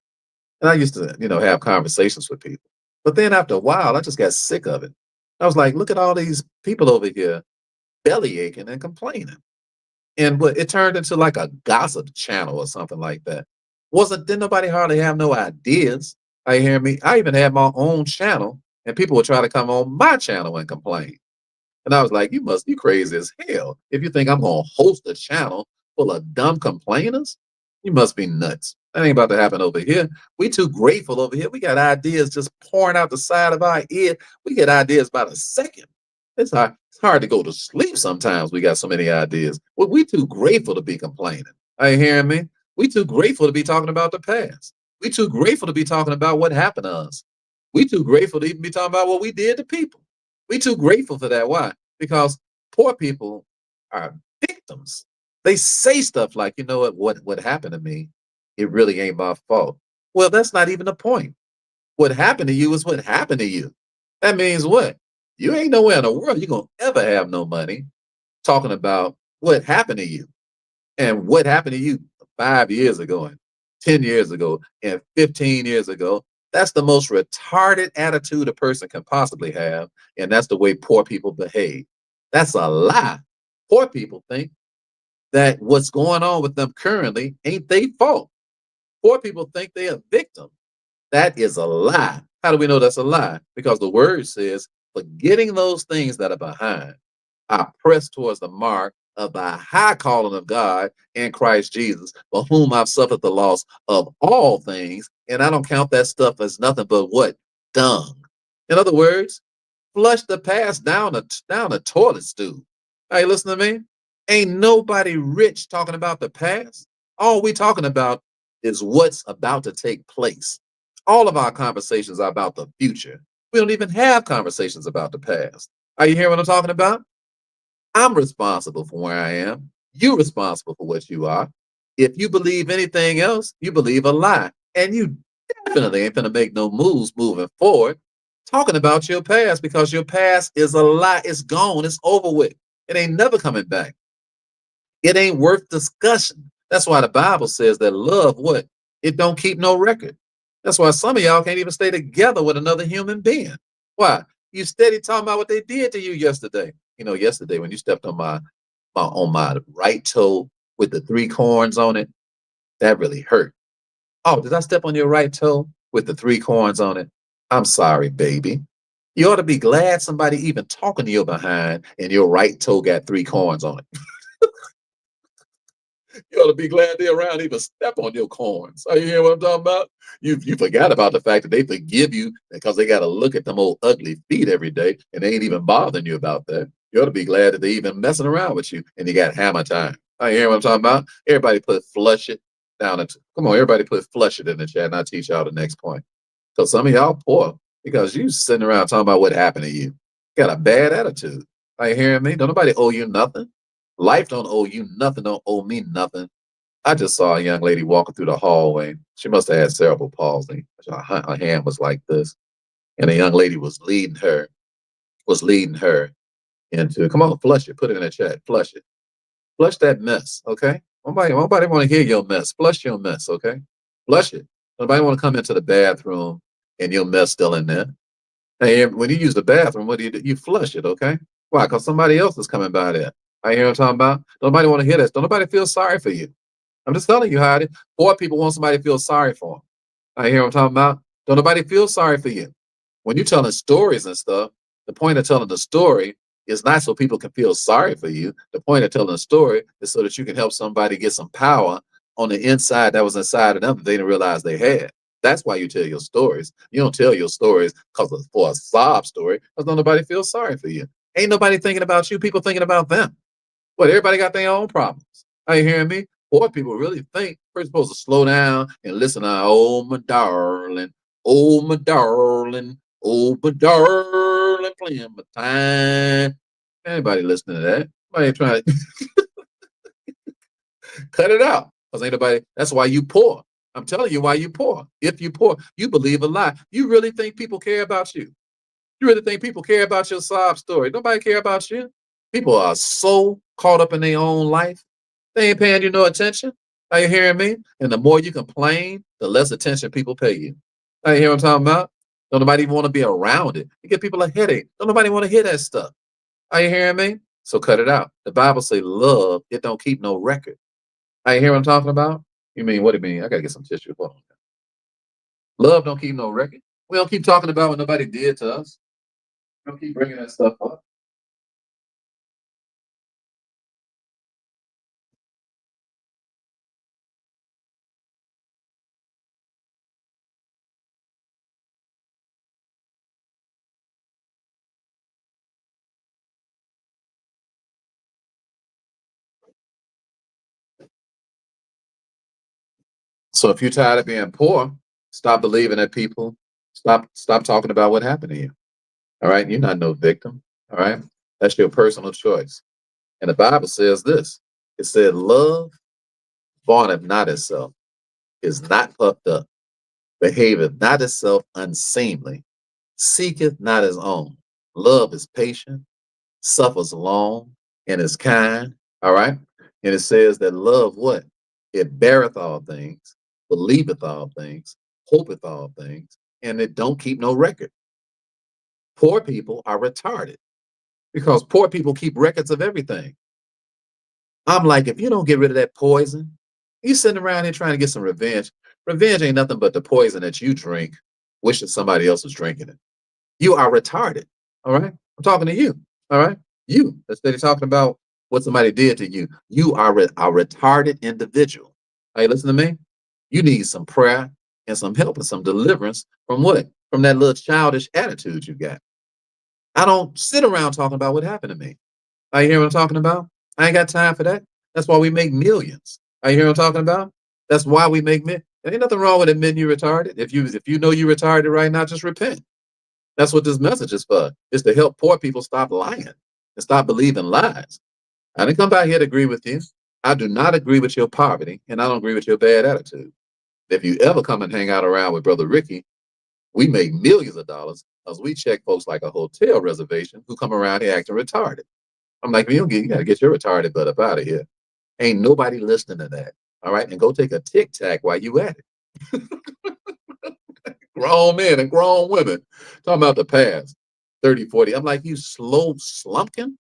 and I used to, have conversations with people. But then after a while, I just got sick of it. I was like, look at all these people over here belly aching and complaining. And but it turned into like a gossip channel or something like that. Didn't nobody hardly have no ideas. I hear me. I even had my own channel, and people would try to come on my channel and complain. And I was like, you must be crazy as hell. If you think I'm gonna host a channel full of dumb complainers, you must be nuts. That ain't about to happen over here. We too grateful over here. We got ideas just pouring out the side of our ear. We get ideas by the second. It's hard to go to sleep sometimes. We got so many ideas. Well, we too grateful to be complaining. Are you hearing me? We too grateful to be talking about the past. We too grateful to be talking about what happened to us. We too grateful to even be talking about what we did to people. We too grateful for that. Why? Because poor people are victims. They say stuff like, you know what happened to me, it really ain't my fault. Well, that's not even the point. What happened to you is what happened to you. That means what? You ain't nowhere in the world you're gonna ever have no money talking about what happened to you and what happened to you 5 years ago 10 years ago and 15 years ago. That's the most retarded attitude a person can possibly have. And that's the way poor people behave. That's a lie. Poor people think that what's going on with them currently ain't their fault. Poor people think they're a victim. That is a lie. How do we know that's a lie? Because the word says, forgetting those things that are behind, I press towards the mark of the high calling of God in Christ Jesus, for whom I've suffered the loss of all things. And I don't count that stuff as nothing but what? Dung. In other words, flush the past down a toilet stool. Hey, listen to me. Ain't nobody rich talking about the past. All we talking about is what's about to take place. All of our conversations are about the future. We don't even have conversations about the past. Are you hearing what I'm talking about? I'm responsible for where I am. You're responsible for what you are. If you believe anything else, you believe a lie. And you definitely ain't gonna make no moves moving forward talking about your past, because your past is a lie. It's gone. It's over with. It ain't never coming back. It ain't worth discussion. That's why the Bible says that love, what? It don't keep no record. That's why some of y'all can't even stay together with another human being. Why? You steady talking about what they did to you yesterday. You know, yesterday when you stepped on my right toe with the three corns on it, that really hurt. Oh, did I step on your right toe with the three corns on it? I'm sorry, baby. You ought to be glad somebody even talking to you behind and your right toe got three corns on it. You ought to be glad they're around even step on your corns. Are you hearing what I'm talking about? You forgot about the fact that they forgive you because they got to look at them old ugly feet every day and they ain't even bothering you about that. You ought to be glad that they even messing around with you and you got hammer time. Are you hearing what I'm talking about? Everybody put flush it down. Come on, everybody put flush it in the chat and I'll teach y'all the next point. So some of y'all poor because you sitting around talking about what happened to you. Got a bad attitude. Are you hearing me? Don't nobody owe you nothing. Life don't owe you nothing, don't owe me nothing. I just saw a young lady walking through the hallway. She must have had cerebral palsy. Her hand was like this. And a young lady was leading her into, come on, flush it, put it in the chat, flush it. Flush that mess, okay? Nobody want to hear your mess. Flush your mess, okay? Flush it. Nobody want to come into the bathroom and your mess still in there. And when you use the bathroom, what do? You flush it, okay? Why? Because somebody else is coming by there. I hear what I'm talking about. Nobody want to hear this. Don't nobody feel sorry for you. I'm just telling you how it is. Poor people want somebody to feel sorry for them. I hear what I'm talking about. Don't nobody feel sorry for you. When you're telling stories and stuff, the point of telling the story is not so people can feel sorry for you. The point of telling a story is so that you can help somebody get some power on the inside that was inside of them that they didn't realize they had. That's why you tell your stories. You don't tell your stories because for a sob story, because nobody feels sorry for you. Ain't nobody thinking about you. People thinking about them. But everybody got their own problems. Are you hearing me? Poor people really think we're supposed to slow down and listen to, oh, my darling, oh, my darling, playing my time. Anybody listening to that? Anybody trying to cut it out? Because ain't nobody, that's why you poor. I'm telling you why you poor. If you poor, you believe a lie. You really think people care about you? You really think people care about your sob story? Nobody care about you. People are so caught up in their own life, they ain't paying you no attention. Are you hearing me? And the more you complain, the less attention people pay you. Are you hear what I'm talking about? Don't nobody even want to be around it. You give people a headache. Don't nobody want to hear that stuff. Are you hearing me? So cut it out. The Bible say love, it don't keep no record. Are you hear what I'm talking about? You mean, what do you mean? I gotta get some tissue. Hold on. Love don't keep no record. We don't keep talking about what nobody did to us. We don't keep bringing that stuff up. So if you're tired of being poor, stop believing that people. Stop talking about what happened to you. All right. You're not no victim. All right. That's your personal choice. And the Bible says this. It said, love vaunteth not itself, is not puffed up, behaveth not itself unseemly, seeketh not his own. Love is patient, suffers long, and is kind. All right. And it says that love what? It beareth all things, believeth all things, hopeth all things, and it don't keep no record. Poor people are retarded because poor people keep records of everything. I'm like, if you don't get rid of that poison, you sitting around here trying to get some revenge. Revenge ain't nothing but the poison that you drink, wishing somebody else was drinking it. You are retarded. All right. I'm talking to you. All right. You, instead of talking about what somebody did to you, you are a retarded individual. Hey, listen to me. You need some prayer and some help and some deliverance from what? From that little childish attitude you got. I don't sit around talking about what happened to me. Are you hear what I'm talking about? I ain't got time for that. That's why we make millions. Are you hear what I'm talking about? That's why we make millions. There ain't nothing wrong with admitting you're retarded. If you know you're retarded right now, just repent. That's what this message is for. It's to help poor people stop lying and stop believing lies. I didn't come back here to agree with you. I do not agree with your poverty, and I don't agree with your bad attitude. If you ever come and hang out around with Brother Ricky, we make millions of dollars because we check folks like a hotel reservation who come around here acting retarded. I'm like, you got to get your retarded butt up out of here. Ain't nobody listening to that. All right. And go take a tic tac while you at it. Grown men and grown women talking about the past 30, 40. I'm like, you slow slumpkin?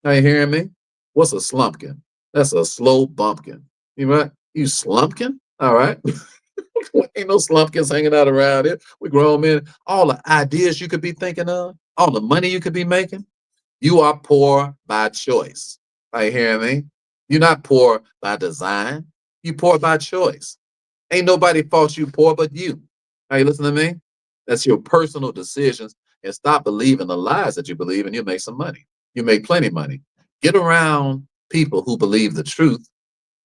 Are you hearing me? What's a slumpkin? That's a slow bumpkin. You right? You slumpkin? All right. Ain't no slumpkins hanging out around here. We grown men. All the ideas you could be thinking of, all the money you could be making. You are poor by choice. Are you hearing me? You're not poor by design. You poor by choice. Ain't nobody fault you poor but you. Are you listening to me? That's your personal decisions. And stop believing the lies that you believe, and you'll make some money. You make plenty of money. Get around people who believe the truth.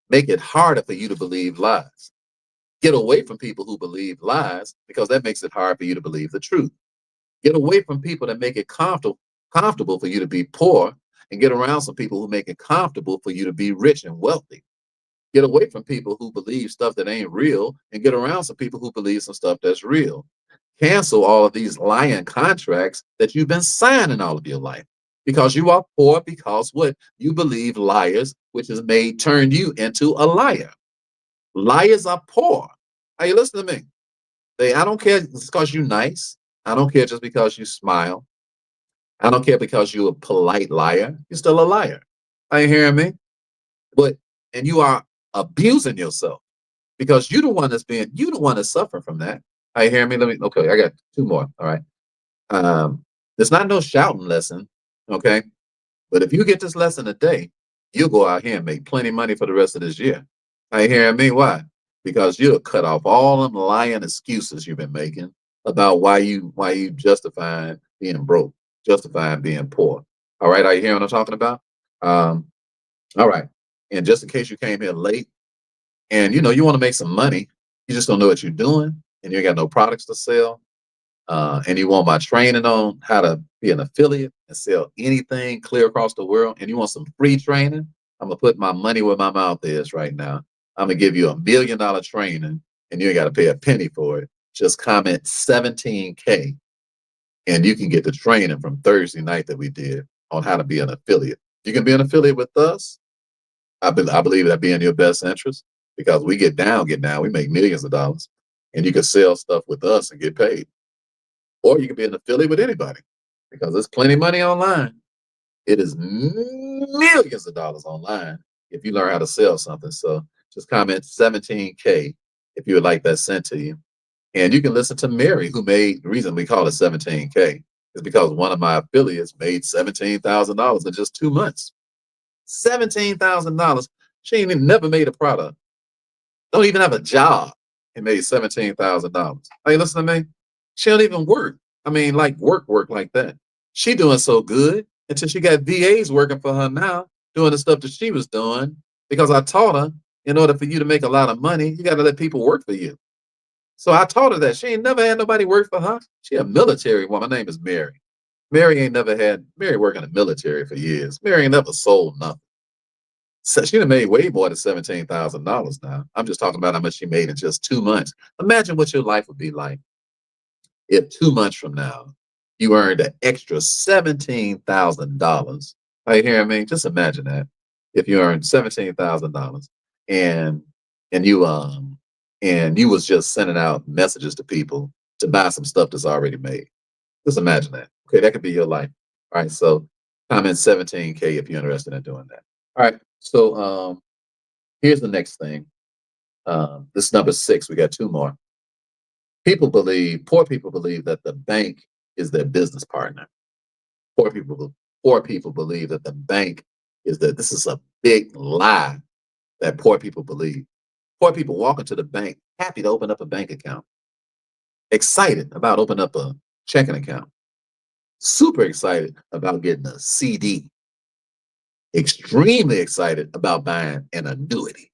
Make it harder for you to believe lies. Get away from people who believe lies because that makes it hard for you to believe the truth. Get away from people that make it comfortable for you to be poor, and get around some people who make it comfortable for you to be rich and wealthy. Get away from people who believe stuff that ain't real, and get around some people who believe some stuff that's real. Cancel all of these lying contracts that you've been signing all of your life because you are poor because what? You believe liars, which has made turned you into a liar. Liars are poor. Are you listening to me? I don't care just because you're nice. I don't care just because you smile. I don't care because you're a polite liar. You're still a liar. Are you hearing me? But and you are abusing yourself because you the one that's suffering from that. Are you hearing me? Okay, I got two more. All right. It's not no shouting lesson. Okay. But if you get this lesson today, you'll go out here and make plenty of money for the rest of this year. Are you hearing me? Why? Because you'll cut off all them lying excuses you've been making about why you justifying being broke, justifying being poor. All right, are you hearing what I'm talking about? Um, all right. And just in case you came here late and you want to make some money, you just don't know what you're doing, and you ain't got no products to sell, and you want my training on how to be an affiliate and sell anything clear across the world, and you want some free training, I'm gonna put my money where my mouth is right now. I'm gonna give you $1 million training, and you ain't got to pay a penny for it. Just comment 17K, and you can get the training from Thursday night that we did on how to be an affiliate. You can be an affiliate with us. I believe that be in your best interest because we get down, we make millions of dollars, and you can sell stuff with us and get paid. Or you can be an affiliate with anybody because there's plenty of money online. It is millions of dollars online if you learn how to sell something. So just comment 17K if you would like that sent to you. And you can listen to Mary, who made the reason we call it 17K is because one of my affiliates made $17,000 in just 2 months. $17,000. She ain't even never made a product. Don't even have a job and made $17,000. Hey, listen to me. She don't even work. I mean, like work like that. She doing so good until she got VAs working for her now, doing the stuff that she was doing. Because I taught her, in order for you to make a lot of money, you got to let people work for you. So I taught her that. She ain't never had nobody work for her. She a military woman. Her name is Mary. Mary working in the military for years. Mary ain't never sold nothing. So she done made way more than $17,000 now. I'm just talking about how much she made in just 2 months. Imagine what your life would be like if 2 months from now you earned an extra $17,000. Are you hearing me? Just imagine that. If you earned $17,000 and and you and you was just sending out messages to people to buy some stuff that's already made. Just imagine that. Okay, that could be your life. All right, so comment 17K if you're interested in doing that. All right, so here's the next thing. This is number 6. We got 2 more. Poor people believe that the bank is their business partner. Poor people, poor people believe that the bank is that this is a big lie that poor people believe. Poor people walk into the bank happy to open up a bank account, excited about opening up a checking account, super excited about getting a CD, extremely excited about buying an annuity.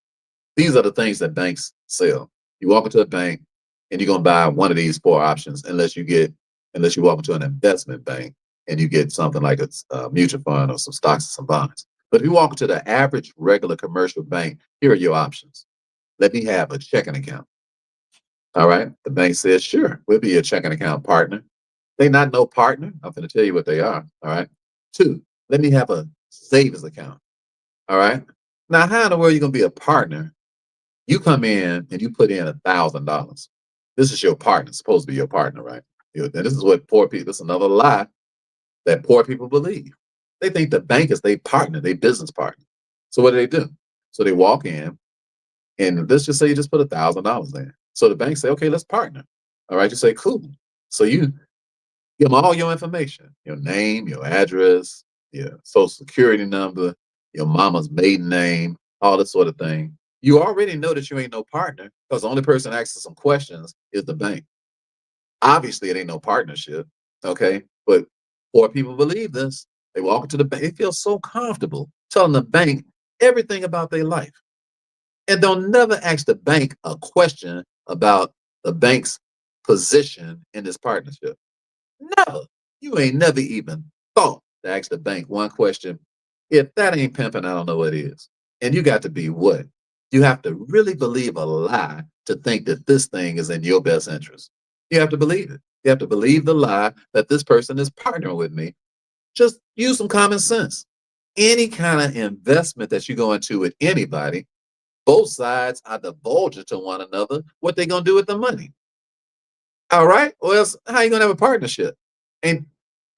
These are the things that banks sell. You walk into a bank and you're gonna buy one of these 4 options unless you walk into an investment bank and you get something like a mutual fund or some stocks or some bonds. But if you walk into the average regular commercial bank, here are your options. Let me have a checking account. All right. The bank says, sure, we'll be your checking account partner. They not no partner. I'm going to tell you what they are. All right. 2, let me have a savings account. All right. Now, how in the world are you going to be a partner? You come in and you put in $1,000. This is your partner, supposed to be your partner, right? And this is what poor people, this is another lie that poor people believe. They think the bank is their partner, their business partner. So what do? So they walk in and let's just say you just put $1,000 in. So the bank say, okay, let's partner. All right. You say, cool. So you give them all your information, your name, your address, your social security number, your mama's maiden name, all this sort of thing. You already know that you ain't no partner because the only person asking some questions is the bank. Obviously, it ain't no partnership. Okay. But poor people believe this. They walk into the bank, they feel so comfortable telling the bank everything about their life. And don't never ask the bank a question about the bank's position in this partnership. Never. You ain't never even thought to ask the bank one question. If that ain't pimping, I don't know what is. And you got to be what? You have to really believe a lie to think that this thing is in your best interest. You have to believe it. You have to believe the lie that this person is partnering with me. Just use some common sense. Any kind of investment that you go into with anybody, both sides are divulging to one another what they're going to do with the money. All right. Or else, how you gonna have a partnership? And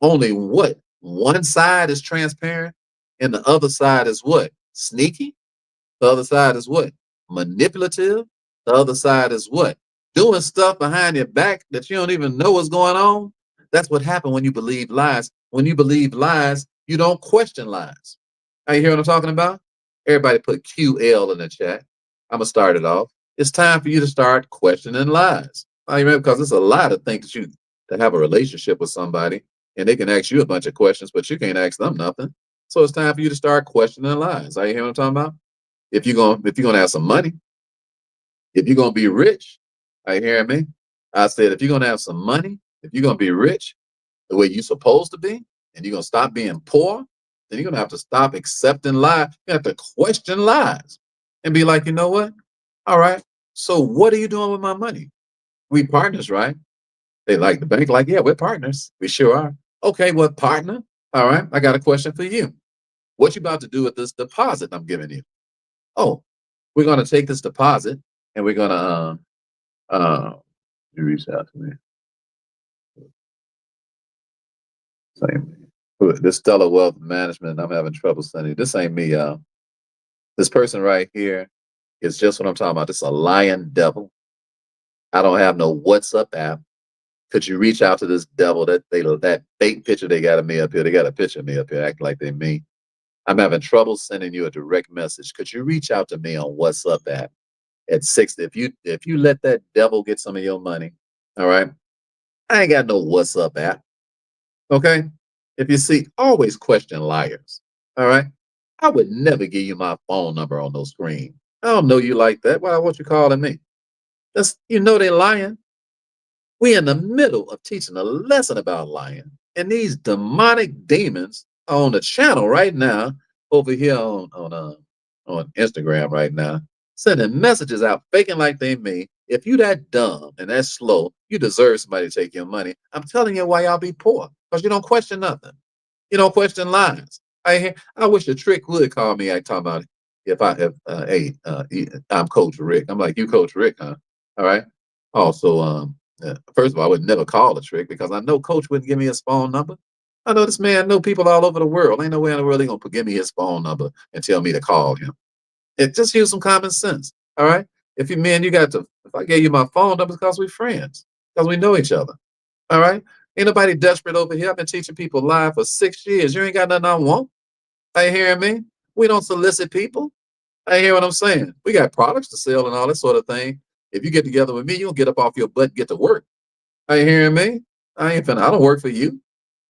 only what? One side is transparent, and the other side is what? Sneaky. The other side is what? Manipulative. The other side is what? Doing stuff behind your back that you don't even know what's going on. That's what happened when you believe lies. When you believe lies, you don't question lies. Are you hear what I'm talking about? Everybody put QL in the chat. I'm gonna start it off. It's time for you to start questioning lies. I remember because it's a lie to think that you to have a relationship with somebody and they can ask you a bunch of questions, but you can't ask them nothing. So it's time for you to start questioning lies. Are you hear what I'm talking about? If you're gonna have some money, if you're gonna be rich, are you hearing me? I said if you're gonna have some money, if you're gonna be rich the way you're supposed to be, and you're gonna stop being poor, then you're gonna have to stop accepting lies. You have to question lies and be like, you know what? All right. So what are you doing with my money? We partners, right? They like the bank, like, yeah, we're partners. We sure are. Okay, well, partner. All right, I got a question for you. What you about to do with this deposit I'm giving you? Oh, we're gonna take this deposit and we're gonna you reach out to me. Same. This Stellar Wealth Management, I'm having trouble sending. This ain't me, y'all. This person right here is just what I'm talking about. This is a lying devil. I don't have no WhatsApp app. Could you reach out to this devil that fake picture they got of me up here? They got a picture of me up here, acting like they me. I'm having trouble sending you a direct message. Could you reach out to me on WhatsApp at 60? If you let that devil get some of your money, all right. I ain't got no WhatsApp app. Okay. If you see, always question liars. All right. I would never give you my phone number on no screen. I don't know you like that. Why what you calling me? That's they lying. We in the middle of teaching a lesson about lying, and these demonic demons are on the channel right now over here on Instagram right now, sending messages out, faking like they me. If you that dumb and that slow, you deserve somebody to take your money. I'm telling you why y'all be poor, because you don't question nothing. You don't question lies. I wish a trick would call me. I talk about if hey, I'm Coach Rick. I'm like, you Coach Rick, huh? All right. Also, first of all, I would never call a trick because I know Coach wouldn't give me his phone number. I know this man know people all over the world. Ain't no way in the world he gonna give me his phone number and tell me to call him. It just use some common sense. All right. If you man, you got to. If I gave you my phone number, because we're friends, because we know each other. All right. Ain't nobody desperate over here. I've been teaching people live for 6 years. You ain't got nothing I want. Are you hearing me? We don't solicit people. I hear what I'm saying. We got products to sell and all that sort of thing. If you get together with me, you'll get up off your butt and get to work. Are you hearing me? I ain't finna, I don't work for you.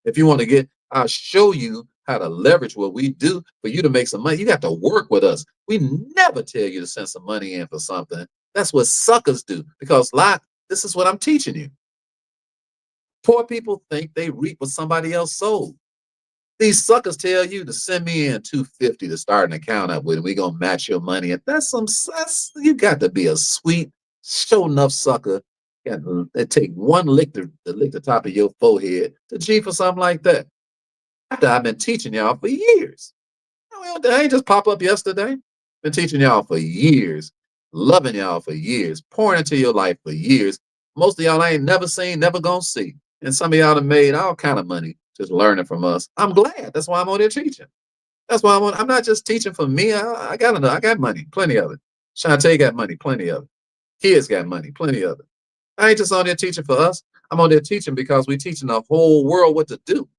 If you want to get, I'll show you how to leverage what we do for you to make some money. You got to work with us. We never tell you to send some money in for something. That's what suckers do. Because this is what I'm teaching you. Poor people think they reap what somebody else sowed. These suckers tell you to send me in 250 to start an account up with, and we gonna match your money. And you got to be a sweet, show enough sucker. It take one lick to lick the top of your forehead to G for something like that. After I've been teaching y'all for years. I ain't just pop up yesterday. Been teaching y'all for years, loving y'all for years, pouring into your life for years. Most of y'all I ain't never seen, never gonna see. And some of y'all have made all kind of money just learning from us. I'm glad. That's why I'm on there teaching. That's why I'm not just teaching for me. I got enough. I got money, plenty of it. Shantae got money, plenty of it. Kids got money, plenty of it. I ain't just on there teaching for us. I'm on there teaching because we teaching the whole world what to do,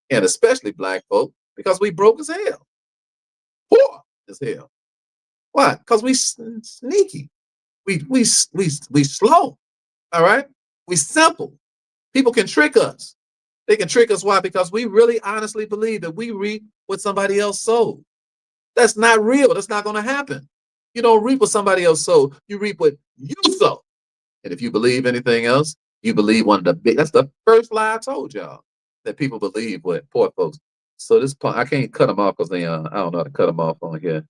and especially black folk because we broke as hell, poor as hell. Why? Because we sneaky. We slow. All right. We simple. People can trick us. They can trick us. Why? Because we really honestly believe that we reap what somebody else sowed. That's not real. That's not going to happen. You don't reap what somebody else sowed. You reap what you sow. And if you believe anything else, you believe one of the big. That's the first lie I told y'all, that people believe what poor folks. So I can't cut them off because they I don't know how to cut them off on here.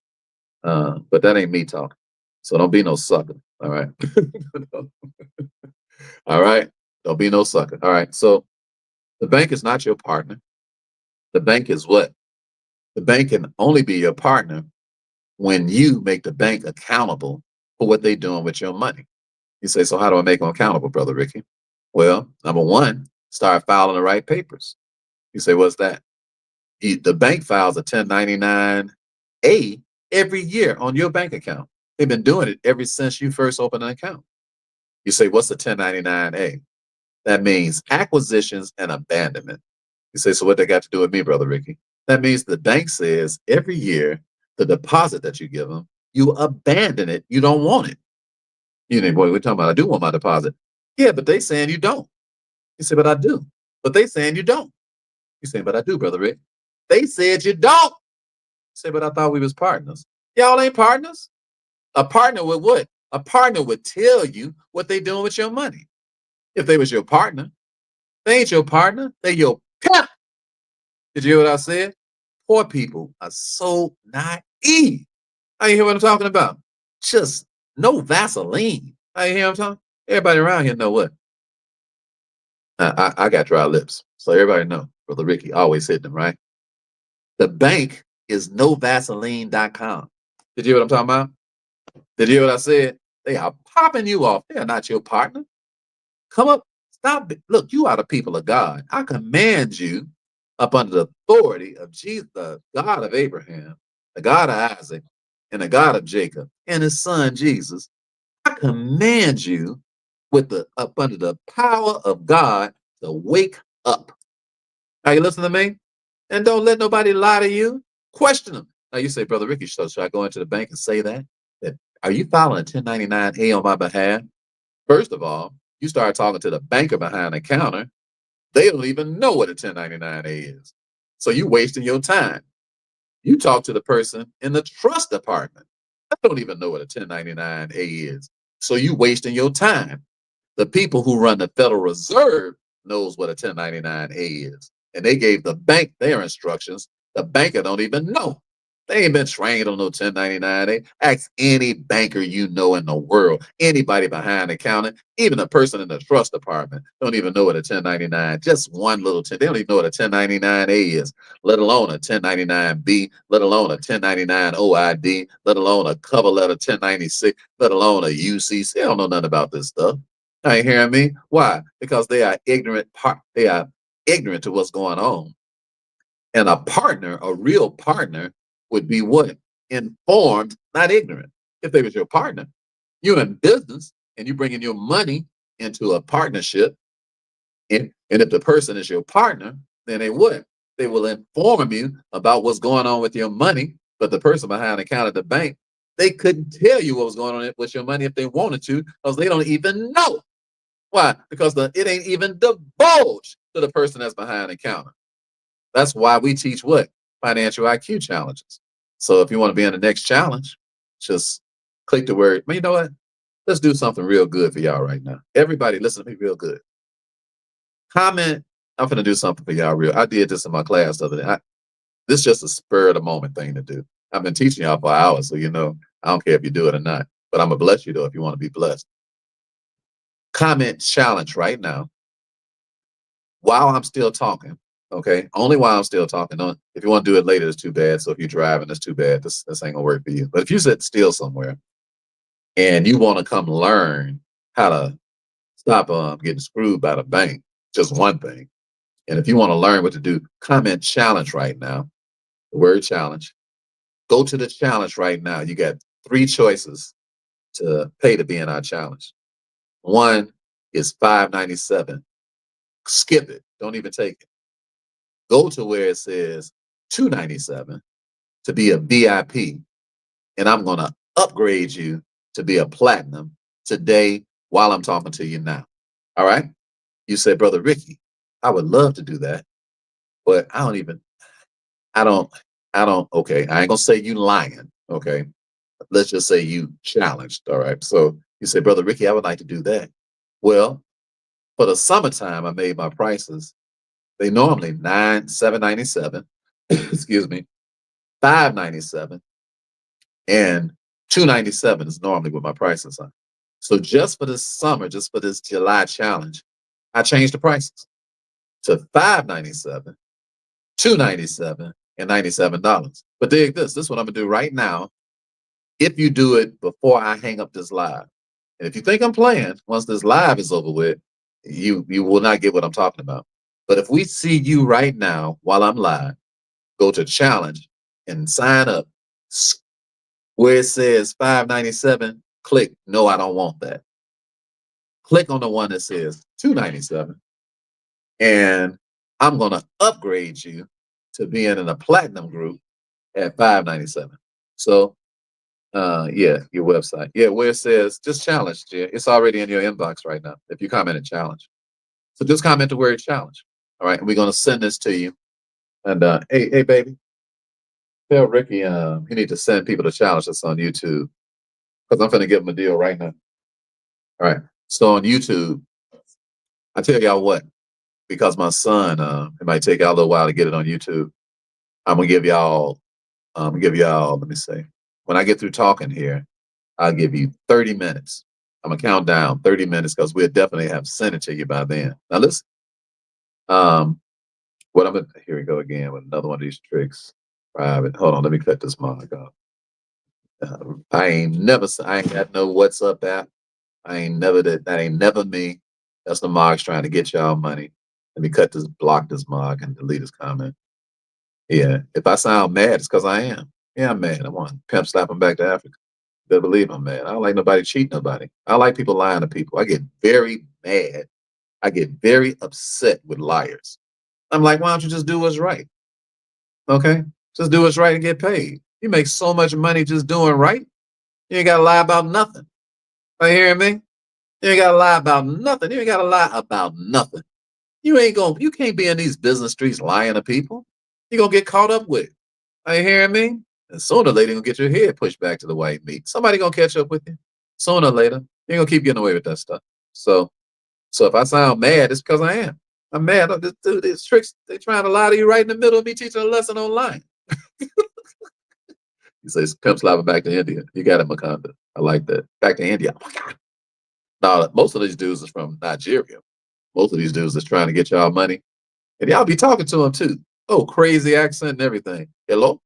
But that ain't me talking. So don't be no sucker. All right. All right. Don't be no sucker. All right. So the bank is not your partner. The bank is what? The bank can only be your partner when you make the bank accountable for what they're doing with your money. You say, so how do I make them accountable, Brother Ricky? Well, number one, start filing the right papers. You say, what's that? The bank files a 1099-A every year on your bank account. They've been doing it ever since you first opened an account. You say, what's a 1099-A? That means acquisitions and abandonment. You say, so what they got to do with me, Brother Ricky? That means the bank says every year, the deposit that you give them, you abandon it. You don't want it. You know, boy, we're talking about, I do want my deposit. Yeah, but they saying you don't. You say, but I do. But they saying you don't. You say, but I do, Brother Rick. They said you don't. You say, but I thought we was partners. Y'all ain't partners. A partner with what? A partner would tell you what they doing with your money. If they was your partner, they ain't your partner. They your pimp. Did you hear what I said? Poor people are so naive. I hear what I'm talking about. Just no Vaseline. I hear what I'm talking. Everybody around here know what. I got dry lips, so everybody know. Brother Ricky always hitting them, right? The bank is novaseline.com. Did you hear what I'm talking about? Did you hear what I said? They are popping you off. They are not your partner. Come up, stop. Look, you are the people of God. I command you up under the authority of Jesus, the God of Abraham, the God of Isaac, and the God of Jacob, and his son Jesus. I command you with the up under the power of God to wake up. Are you listening to me? And don't let nobody lie to you. Question them. Now you say, Brother Ricky, so should I go into the bank and say that? Are you filing a 1099-A on my behalf? First of all, you start talking to the banker behind the counter. They don't even know what a 1099-A is. So you wasting your time. You talk to the person in the trust department. They don't even know what a 1099-A is. So you wasting your time. The people who run the Federal Reserve knows what a 1099-A is. And they gave the bank their instructions. The banker don't even know. They ain't been trained on no 1099. They ask any banker you know in the world, anybody behind the counter, even a person in the trust department, don't even know what a 1099, just one little 10, they don't even know what a 1099A is, let alone a 1099B, let alone a 1099 OID, let alone a cover letter 1096, let alone a UCC. They don't know nothing about this stuff. Now you hearing me? Why? Because they are ignorant, they are ignorant to what's going on. And a partner, a real partner, would be what? Informed, not ignorant. If they was your partner, you're in business and you bringing your money into a partnership. And if the person is your partner, then they would. They will inform you about what's going on with your money. But the person behind the counter at the bank, they couldn't tell you what was going on with your money if they wanted to, because they don't even know. Why? Because it ain't even divulged to the person that's behind the counter. That's why we teach what? Financial IQ challenges. So if you want to be in the next challenge, just click the word. Well, you know what? Let's do something real good for y'all right now. Everybody, listen to me real good. Comment. I'm going to do something for y'all real. I did this in my class the other day. This is just a spur of the moment thing to do. I've been teaching y'all for hours, so you know, I don't care if you do it or not. But I'm going to bless you, though, if you want to be blessed. Comment challenge right now while I'm still talking. Okay, only while I'm still talking. If you want to do it later, it's too bad. So if you're driving, it's too bad. This ain't gonna work for you. But if you sit still somewhere and you want to come learn how to stop getting screwed by the bank, just one thing. And if you want to learn what to do, comment challenge right now. The word challenge. Go to the challenge right now. You got 3 choices to pay to be in our challenge. One is $5.97. Skip it. Don't even take it. Go to where it says $2.97 to be a VIP, and I'm going to upgrade you to be a platinum today while I'm talking to you now. All right? You say, Brother Ricky, I would love to do that, but I don't, okay, I ain't going to say you lying, okay? Let's just say you challenged, all right? So you say, Brother Ricky, I would like to do that. Well, for the summertime, I made my prices. They normally $7.97, excuse me, $5.97, and $2.97 is normally what my prices are. So just for this summer, just for this July challenge, I changed the prices to $5.97, $2.97, and $97. But dig this. This is what I'm gonna do right now. If you do it before I hang up this live, and if you think I'm playing, once this live is over with, you will not get what I'm talking about. But if we see you right now while I'm live, go to challenge and sign up. Where it says $5.97, click no, I don't want that. Click on the one that says $2.97, and I'm gonna upgrade you to being in a platinum group at $5.97. So yeah, your website. Yeah, where it says just challenge, yeah, it's already in your inbox right now if you comment challenge. So just comment the word challenge. All right, and we're gonna send this to you. And hey baby, tell Ricky he need to send people the challenge that's on YouTube. Because I'm gonna give him a deal right now. All right. So on YouTube, I tell y'all what, because my son, it might take y'all a little while to get it on YouTube. I'm gonna give y'all, let me say, when I get through talking here, I'll give you 30 minutes. I'm gonna count down 30 minutes because we'll definitely have sent it to you by then. Now listen, what I'm gonna, here we go again with another one of these tricks. Private, hold on, let me cut this mic off. I ain't got no WhatsApp app. I ain't never that ain't never me. That's the Mog's trying to get y'all money. Let me block this Mog and delete his comment. Yeah, if I sound mad, it's because I am. Yeah, I'm mad. I want to pimp slap him back to Africa. Better believe I'm mad. I don't like nobody cheat nobody. I don't like people lying to people. I get very mad. I get very upset with liars. I'm like, why don't you just do what's right? Okay? Just do what's right and get paid. You make so much money just doing right. You ain't got to lie about nothing. Are you hearing me? You ain't gotta lie about nothing. You ain't gotta lie about nothing. You can't be in these business streets lying to people. You're gonna get caught up with it. Are you hearing me? And sooner or later, you're gonna get your head pushed back to the white meat. Somebody gonna catch up with you. Sooner or later, you're gonna keep getting away with that stuff. So if I sound mad, it's because I am. I'm mad. These tricks, they trying to lie to you right in the middle of me teaching a lesson online. You say pimp slapper back to India. You got it, Makanda. I like that. Back to India. Now, most of these dudes is from Nigeria. Most of these dudes is trying to get y'all money. And y'all be talking to them too. Oh, crazy accent and everything. Hello?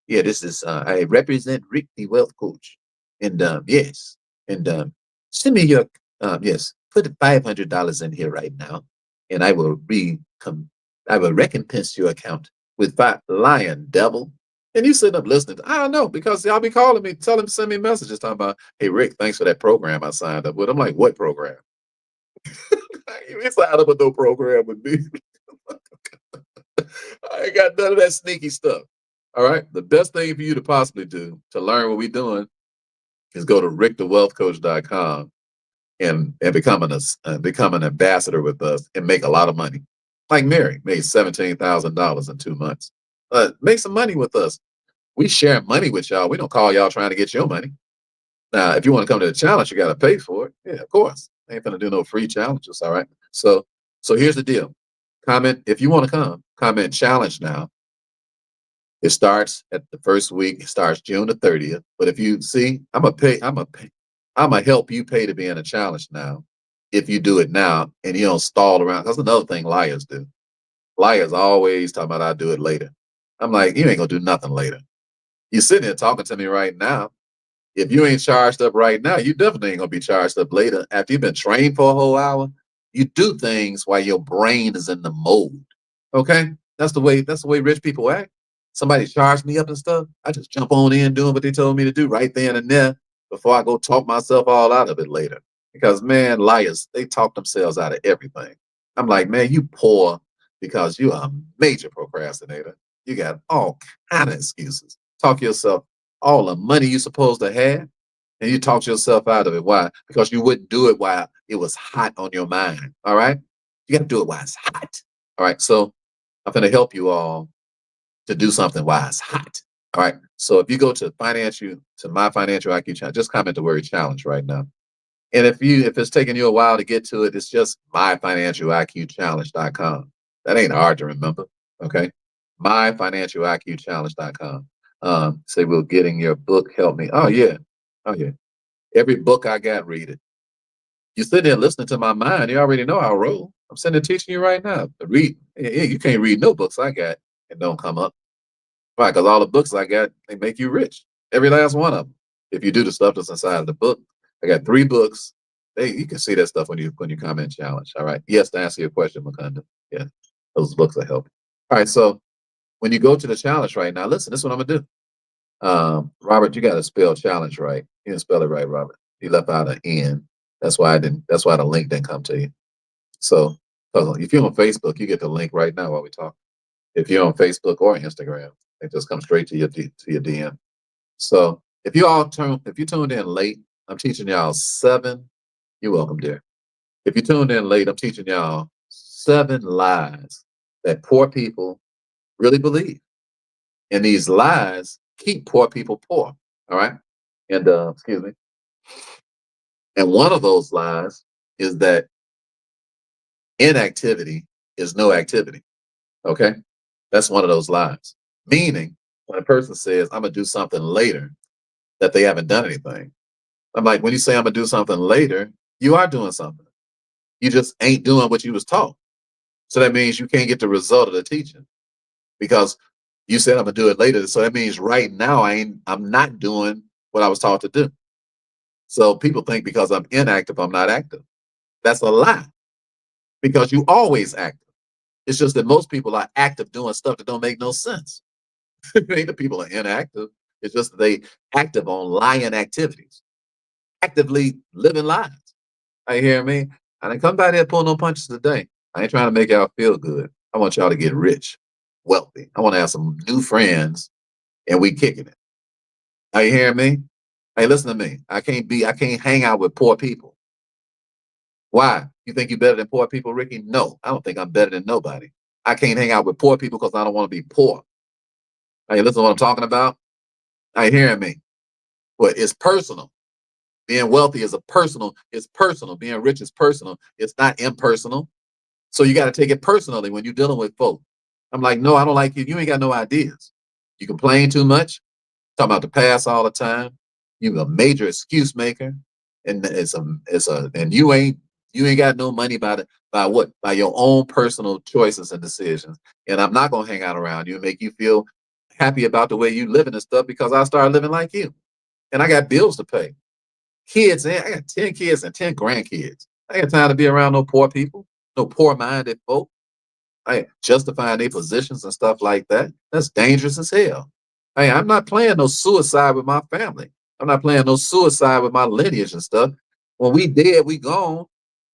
Yeah, this is I represent Rick the Wealth Coach. And yes. And send me your yes, put $500 in here right now. And I will recompense your account with five lion devil. And you sitting up listening. I don't know, because y'all be calling me, tell them send me messages talking about, hey Rick, thanks for that program I signed up with. I'm like, what program? You ain't signed up with no program with me. I ain't got none of that sneaky stuff. All right. The best thing for you to possibly do to learn what we're doing is go to rickthewealthcoach.com and become an ambassador with us and make a lot of money. Like Mary made $17,000 in 2 months. Make some money with us. We share money with y'all. We don't call y'all trying to get your money. Now, if you want to come to the challenge, you got to pay for it. Yeah, of course. I ain't gonna do no free challenges. All right. So here's the deal. Comment if you want to come. Comment challenge now. It starts at the first week. It starts June the 30th. But if you see, I'm gonna help you pay to be in a challenge now. If you do it now and you don't stall around, that's another thing liars do. Liars always talking about I'll do it later. I'm like, you ain't gonna do nothing later. You're sitting here talking to me right now. If you ain't charged up right now, you definitely ain't gonna be charged up later. After you've been trained for a whole hour, you do things while your brain is in the mode. Okay? That's the way rich people act. Somebody charged me up and stuff. I just jump on in doing what they told me to do right then and there before I go talk myself all out of it later. Because man, liars, they talk themselves out of everything. I'm like, man, you poor because you are a major procrastinator. You got all kind of excuses. Talk yourself all the money you're supposed to have, and you talk yourself out of it. Why? Because you wouldn't do it while it was hot on your mind. All right? You got to do it while it's hot. All right. So I'm going to help you all to do something while it's hot. All right. So if you go to my financial IQ challenge, just comment the word challenge right now. And if it's taking you a while to get to it, it's just myfinancialiqchallenge.com. That ain't hard to remember. Okay. myfinancialiqchallenge.com. Say, will getting your book help me? Oh yeah. Oh yeah. Every book I got, read it. You sit there listening to my mind. You already know how I roll. I'm sitting there teaching you right now. Read. Yeah, you can't read no books I got and don't come up. Right, because all the books I got, they make you rich. Every last one of them. If you do the stuff that's inside of the book, I got 3 books. You can see that stuff when you comment challenge. All right. Yes, to answer your question, Makanda. Yeah, those books will help. All right. So when you go to the challenge right now, listen. This is what I'm gonna do. Robert, you got to spell challenge right. You didn't spell it right, Robert. You left out an N. That's why I didn't. That's why the link didn't come to you. So if you're on Facebook, you get the link right now while we talk. If you're on Facebook or Instagram, it just comes straight to your DM. So if you tuned in late, I'm teaching y'all 7. You're welcome, dear. If you tuned in late, I'm teaching y'all 7 lies that poor people really believe, and these lies keep poor people poor. All right, and excuse me. And one of those lies is that inactivity is no activity. Okay, that's one of those lies. Meaning, when a person says, "I'm gonna do something later," that they haven't done anything. I'm like, when you say I'm gonna do something later, you are doing something. You just ain't doing what you was taught. So that means you can't get the result of the teaching because you said I'm gonna do it later. So that means right now I'm not doing what I was taught to do. So people think because I'm inactive, I'm not active. That's a lie because you always active. It's just that most people are active doing stuff that don't make no sense. It ain't the people are inactive. It's just that they active on lying activities, actively living lies. Are you hearing me? I didn't come by there pulling no punches today. I ain't trying to make y'all feel good. I want y'all to get rich, wealthy. I want to have some new friends and we kicking it. Are you hearing me? Hey, listen to me. I can't hang out with poor people. Why? You think you're better than poor people, Ricky? No, I don't think I'm better than nobody. I can't hang out with poor people because I don't want to be poor. Are you listening to what I'm talking about? Are you hearing me? Well, it's personal. Being wealthy is it's personal. Being rich is personal. It's not impersonal. So you got to take it personally when you're dealing with folk. I'm like, no, I don't like you. You ain't got no ideas. You complain too much. Talking about the past all the time. You a major excuse maker, and and you ain't got no money by what? By your own personal choices and decisions. And I'm not gonna hang out around you and make you feel happy about the way you living and stuff because I started living like you. And I got bills to pay. Kids, and I got 10 kids and 10 grandkids. I ain't got time to be around no poor people, no poor minded folk. I ain't justifying their positions and stuff like that. That's dangerous as hell. I'm not playing no suicide with my family. I'm not playing no suicide with my lineage and stuff. When we dead, we gone.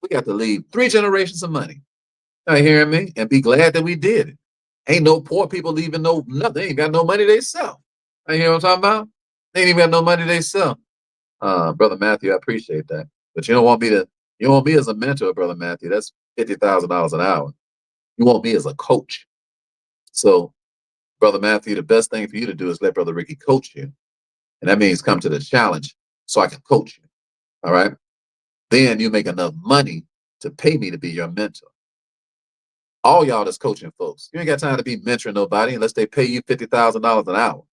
We got to leave 3 generations of money. Are you hearing me? And be glad that we did it. Ain't no poor people leaving no nothing. They ain't got no money they sell. You hear what I'm talking about? They ain't even got no money they sell. Brother Matthew, I appreciate that. But you don't want me as a mentor, Brother Matthew. That's $50,000 an hour. You want me as a coach. So, Brother Matthew, the best thing for you to do is let Brother Ricky coach you. And that means come to the challenge so I can coach you. All right. Then you make enough money to pay me to be your mentor. All y'all that's coaching folks, you ain't got time to be mentoring nobody unless they pay you $50,000 an hour.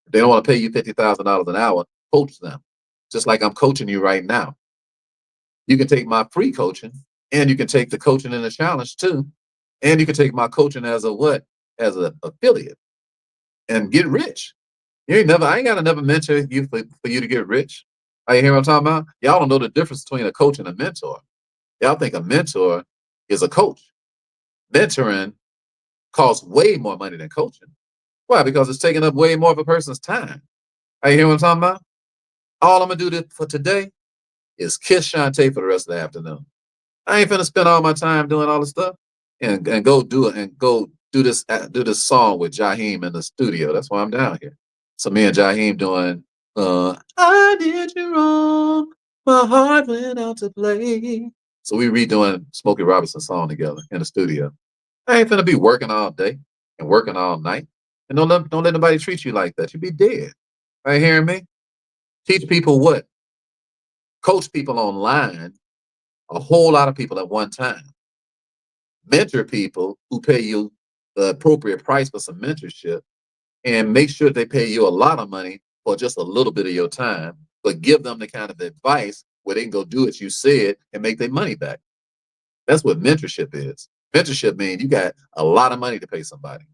If they don't want to pay you $50,000 an hour, coach them. Just like I'm coaching you right now. You can take my free coaching and you can take the coaching in the challenge too. And you can take my coaching as a what? As an affiliate and get rich. I ain't got to never mentor you for you to get rich. Are you hear what I'm talking about? Y'all don't know the difference between a coach and a mentor. Y'all think a mentor is a coach. Mentoring costs way more money than coaching. Why? Because it's taking up way more of a person's time. Are you hear what I'm talking about? All I'm gonna do for today is kiss Shantae for the rest of the afternoon. I ain't finna spend all my time doing all the stuff and go do it and go do this song with Jaheim in the studio. That's why I'm down here. So me and Jaheim doing I did you wrong. My heart went out to play. So we redoing Smokey Robinson's song together in the studio. I ain't finna be working all day and working all night. And don't let nobody treat you like that. You be dead. Are you hearing me? Teach people what? Coach people online, a whole lot of people at one time. Mentor people who pay you the appropriate price for some mentorship and make sure they pay you a lot of money for just a little bit of your time, but give them the kind of advice where they can go do what you said and make their money back. That's what mentorship is. Mentorship means you got a lot of money to pay somebody.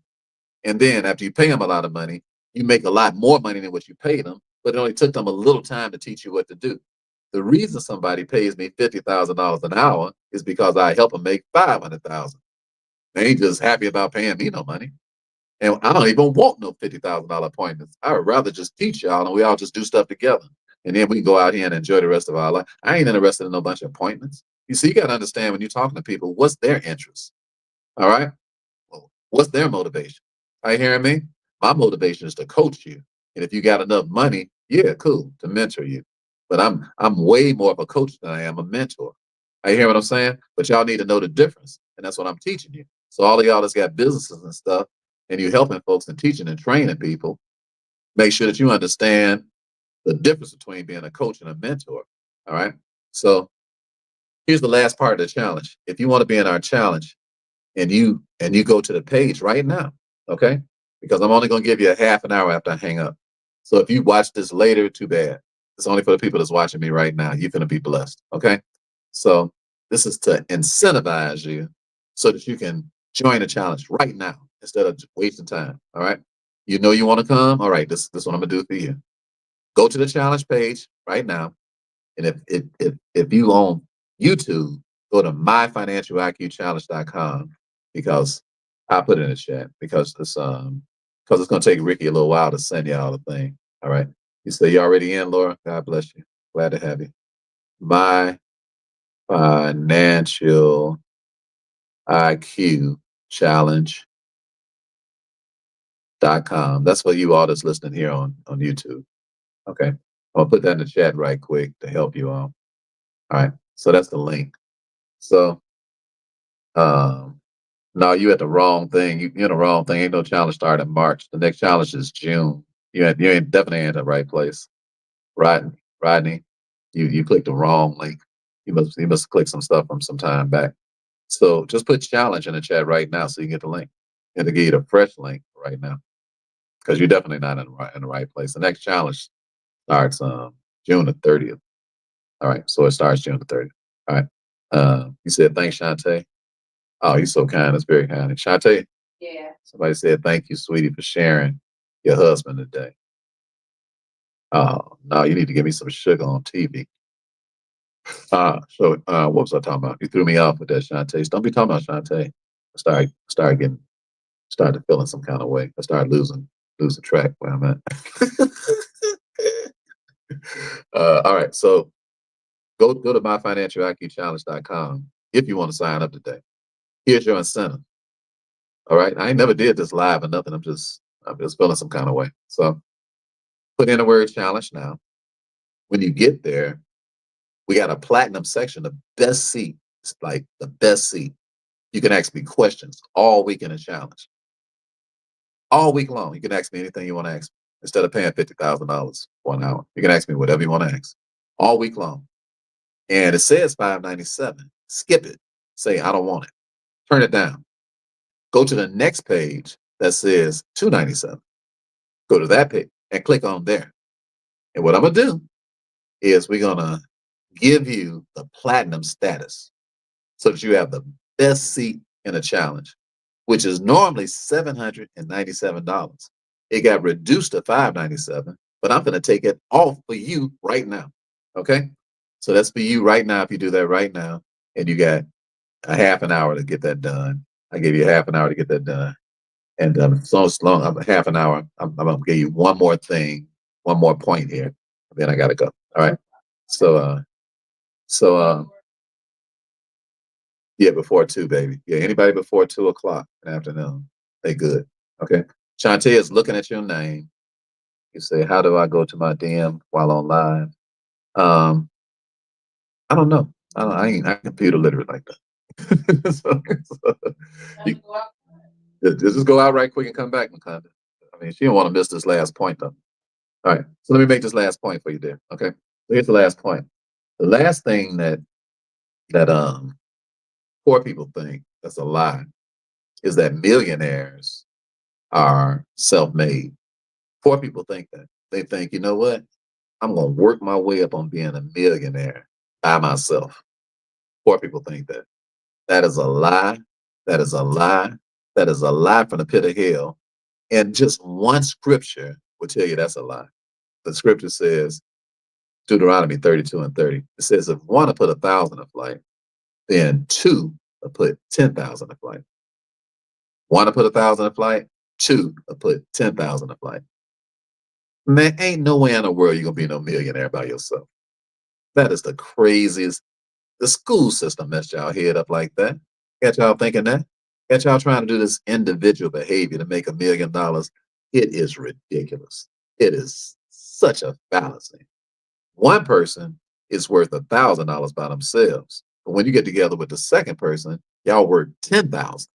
And then after you pay them a lot of money, you make a lot more money than what you paid them, but it only took them a little time to teach you what to do. The reason somebody pays me $50,000 an hour is because I help them make 500,000. They ain't just happy about paying me no money. And I don't even want no $50,000 appointments. I would rather just teach y'all and we all just do stuff together. And then we can go out here and enjoy the rest of our life. I ain't interested in no bunch of appointments. You see, you got to understand when you're talking to people, what's their interest? All right. Well, what's their motivation? Are you hearing me? My motivation is to coach you. And if you got enough money, yeah, cool, to mentor you. But I'm way more of a coach than I am a mentor. Are you hear what I'm saying? But y'all need to know the difference. And that's what I'm teaching you. So all of y'all that's got businesses and stuff, and you helping folks and teaching and training people, make sure that you understand the difference between being a coach and a mentor. All right. So here's the last part of the challenge. If you want to be in our challenge, and you go to the page right now, okay? Because I'm only going to give you a half an hour after I hang up. So if you watch this later, too bad. It's only for the people that's watching me right now. You're going to be blessed, okay? So this is to incentivize you so that you can join the challenge right now instead of wasting time, all right? You know you want to come? All right, this is what I'm going to do for you. Go to the challenge page right now. And if you on YouTube, go to myfinancialiqchallenge.com because I put it in the chat because it's gonna take Ricky a little while to send you all the thing. All right. You say you already in, Laura? God bless you. Glad to have you. My financial IQ challenge.com. That's for you all that's listening here on YouTube. Okay. I'll put that in the chat right quick to help you all. All right. So that's the link. So no, you at the wrong thing. You're in the wrong thing. Ain't no challenge start in March. The next challenge is June. You ain't definitely in the right place. Rodney, you clicked the wrong link. You must click some stuff from some time back. So just put challenge in the chat right now so you can get the link. And to give you the fresh link right now. because you're definitely not in the right place. The next challenge starts June the 30th. All right, so it starts June the 30th. All right. You said thanks, Shantae. Oh, you're so kind. That's very kind. And Shantae, somebody said thank you, sweetie, for sharing your husband today. Oh, no, you need to give me some sugar on TV. What was I talking about? You threw me off with that, Shantae. Don't be talking about Shantae. Started feeling some kind of way. I started losing track where I'm at. All right, so go to myfinancialiqchallenge.com if you want to sign up today. Here's your incentive. All right, I ain't never did this live or nothing. I'm just feeling some kind of way. So put in the word challenge now. When you get there, we got a platinum section, the best seat. It's like the best seat. You can ask me questions all week in a challenge. All week long, you can ask me anything you want to ask me. Instead of paying $50,000 for an hour, you can ask me whatever you want to ask. All week long. And it says $597. Skip it. Say, I don't want it. Turn it down. Go to the next page that says $297. Go to that page and click on there. And what I'm going to do is we're going to give you the platinum status so that you have the best seat in a challenge, which is normally $797. It got reduced to $597, but I'm going to take it off for you right now. Okay? So that's for you right now if you do that right now. And you got a half an hour to get that done. I gave you a half an hour to get that done. And so it's long, half an hour. I'm going to give you one more thing, one more point here. Then I got to go. All right. So, yeah, before 2, baby. Yeah, anybody before 2 o'clock in the afternoon, they good. Okay. Shantae is looking at your name. You say, how do I go to my DM while on live? I don't know. I ain't computer literate like that. You, just go out right quick and come back, Makanda. I mean, she don't want to miss this last point though. All right. So let me make this last point for you there. Okay. So here's the last point. The last thing that poor people think that's a lie is that millionaires are self-made. Poor people think that. They think, you know what? I'm going to work my way up on being a millionaire by myself. Poor people think that. That is a lie. That is a lie. That is a lie from the pit of hell. And just one scripture will tell you that's a lie. The scripture says, Deuteronomy 32:30. It says, if one will put 1,000 a flight, then two will put 10,000 a flight. One will put 1,000 a flight, two will put 10,000 a flight. Man, ain't no way in the world you're gonna be no millionaire by yourself. That is the craziest. The school system messed y'all head up like that. Got y'all thinking that. Got y'all trying to do this individual behavior to make $1 million. It is ridiculous. It is such a fallacy. One person is worth $1,000 by themselves, but when you get together with the second person, y'all worth 10,000.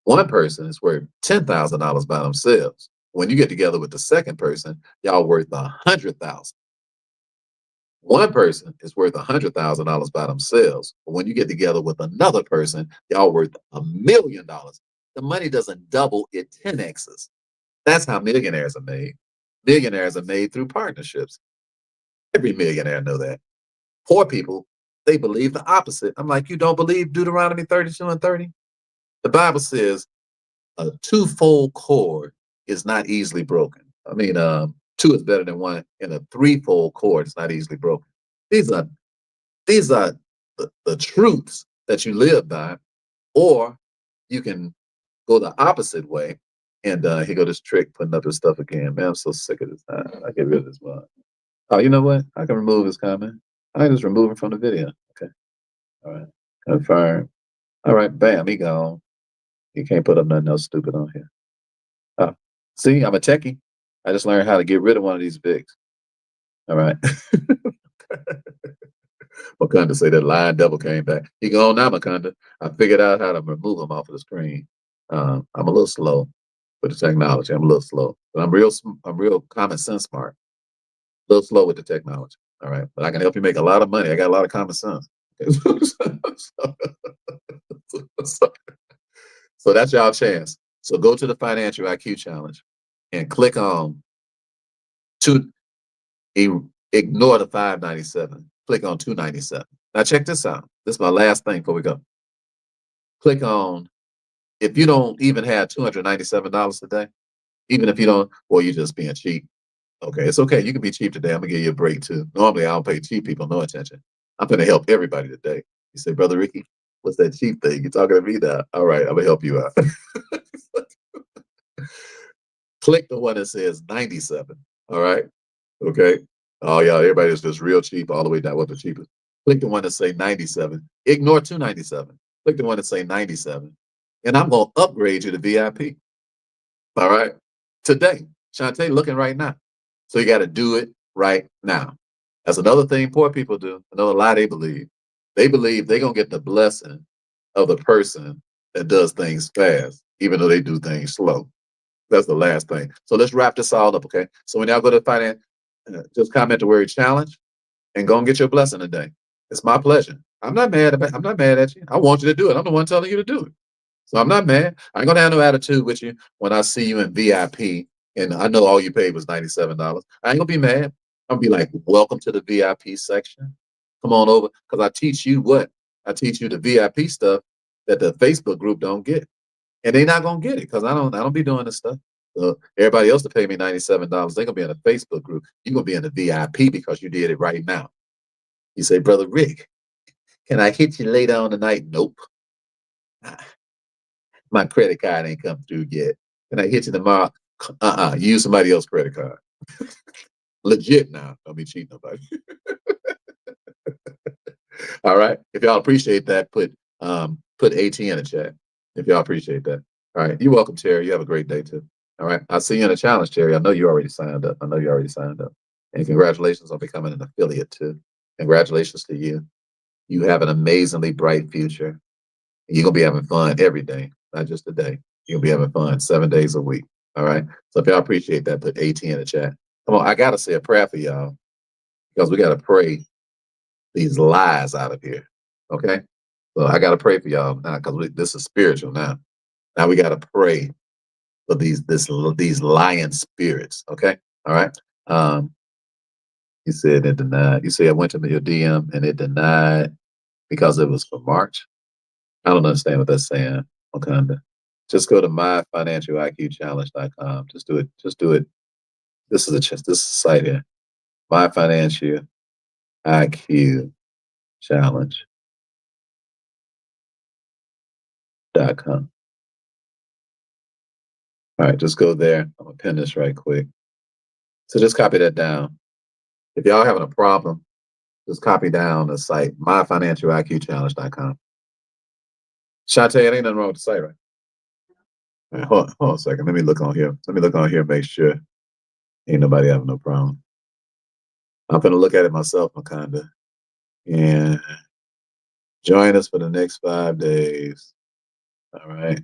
One person is worth $10,000 by themselves. When you get together with the second person, y'all worth 100,000. One person is worth $100,000 by themselves, but when you get together with another person, y'all worth $1 million. The money doesn't double; it 10x's. That's how millionaires are made. Millionaires are made through partnerships. Every millionaire know that. Poor people, they believe the opposite. I'm like, you don't believe Deuteronomy 32:30? The Bible says a twofold cord is not easily broken. I mean, two is better than one, and a threefold cord is not easily broken. These are the truths that you live by, or you can go the opposite way. And here go this trick putting up his stuff again. Man, I'm so sick of this. I get rid of this one. Oh, you know what? I can remove his comment. I can just remove him from the video. Okay. All right. Confirm. All right. Bam. He gone. You can't put up nothing else stupid on here. Oh, see, I'm a techie. I just learned how to get rid of one of these bigs. All right. Makanda say that lion devil came back. He gone now, Makanda. I figured out how to remove him off of the screen. I'm a little slow with the technology. I'm a little slow, but I'm real common sense smart. A little slow with the technology. All right, but I can help you make a lot of money. I got a lot of common sense. So that's y'all chance. So go to the Financial IQ Challenge. and click on two. Ignore the 597. Click on 297. Now check this out. This is my last thing before we go. Click on, if you don't even have $297 today, even if you don't, well, you're just being cheap. Okay, it's okay. You can be cheap today. I'm gonna give you a break too. Normally, I don't pay cheap people no attention. I'm gonna help everybody today. You say, Brother Ricky, what's that cheap thing? You're talking to me now. All right, I'm gonna help you out. Click the one that says 97. All right. Okay. Oh yeah, everybody is just real cheap all the way down. What the cheapest? Click the one that say 97. Ignore 297. Click the one that say 97. And I'm gonna upgrade you to VIP. All right. Today. Shantae looking right now. So you got to do it right now. That's another thing poor people do. Another lie they believe. They believe they're gonna get the blessing of the person that does things fast, even though they do things slow. That's the last thing. So let's wrap this all up, okay? So when y'all go to finance, just comment the word challenge and go and get your blessing today. It's my pleasure. I'm not mad at you. I want you to do it. I'm the one telling you to do it. So I'm not mad. I ain't gonna have no attitude with you when I see you in VIP and I know all you paid was $97. I ain't gonna be mad. I'm gonna be like, welcome to the VIP section. Come on over. Because I teach you what? I teach you the VIP stuff that the Facebook group don't get. And they're not gonna get it because I don't be doing this stuff. So everybody else to pay me $97, they're gonna be in a Facebook group. You're gonna be in the VIP because you did it right now. You say, Brother Rick, can I hit you later on tonight? Nope. My credit card ain't come through yet. Can I hit you tomorrow? Use somebody else's credit card. Legit now. Don't be cheating nobody. All right. If y'all appreciate that, put AT in the chat. If y'all appreciate that. All right. You're welcome, Terry. You have a great day too. All right. I'll see you in the challenge, Terry. I know you already signed up. And congratulations on becoming an affiliate too. Congratulations to you. You have an amazingly bright future. You're gonna be having fun every day, not just a day. You're gonna be having fun 7 days a week. All right. So if y'all appreciate that, put AT in the chat. Come on, I gotta say a prayer for y'all because we gotta pray these lies out of here. Okay. So I gotta pray for y'all now because this is spiritual now. Now we gotta pray for these lying spirits. Okay. All right. You said it denied. You say I went to your DM and it denied because it was for March. I don't understand what that's saying. Wakanda. Just go to myfinancialiqchallenge.com. Just do it. Just do it. This is a site here. myfinancialiqchallenge.com. All right, just go there. I'm gonna pin this right quick. So just copy that down. If y'all having a problem, just copy down the site, myfinancialiqchallenge.com. Shantae, it ain't nothing wrong with the site, right? All right, hold on a second. Let me look on here. Make sure ain't nobody having no problem. I'm gonna look at it myself, Makanda. And join us for the next 5 days. All right.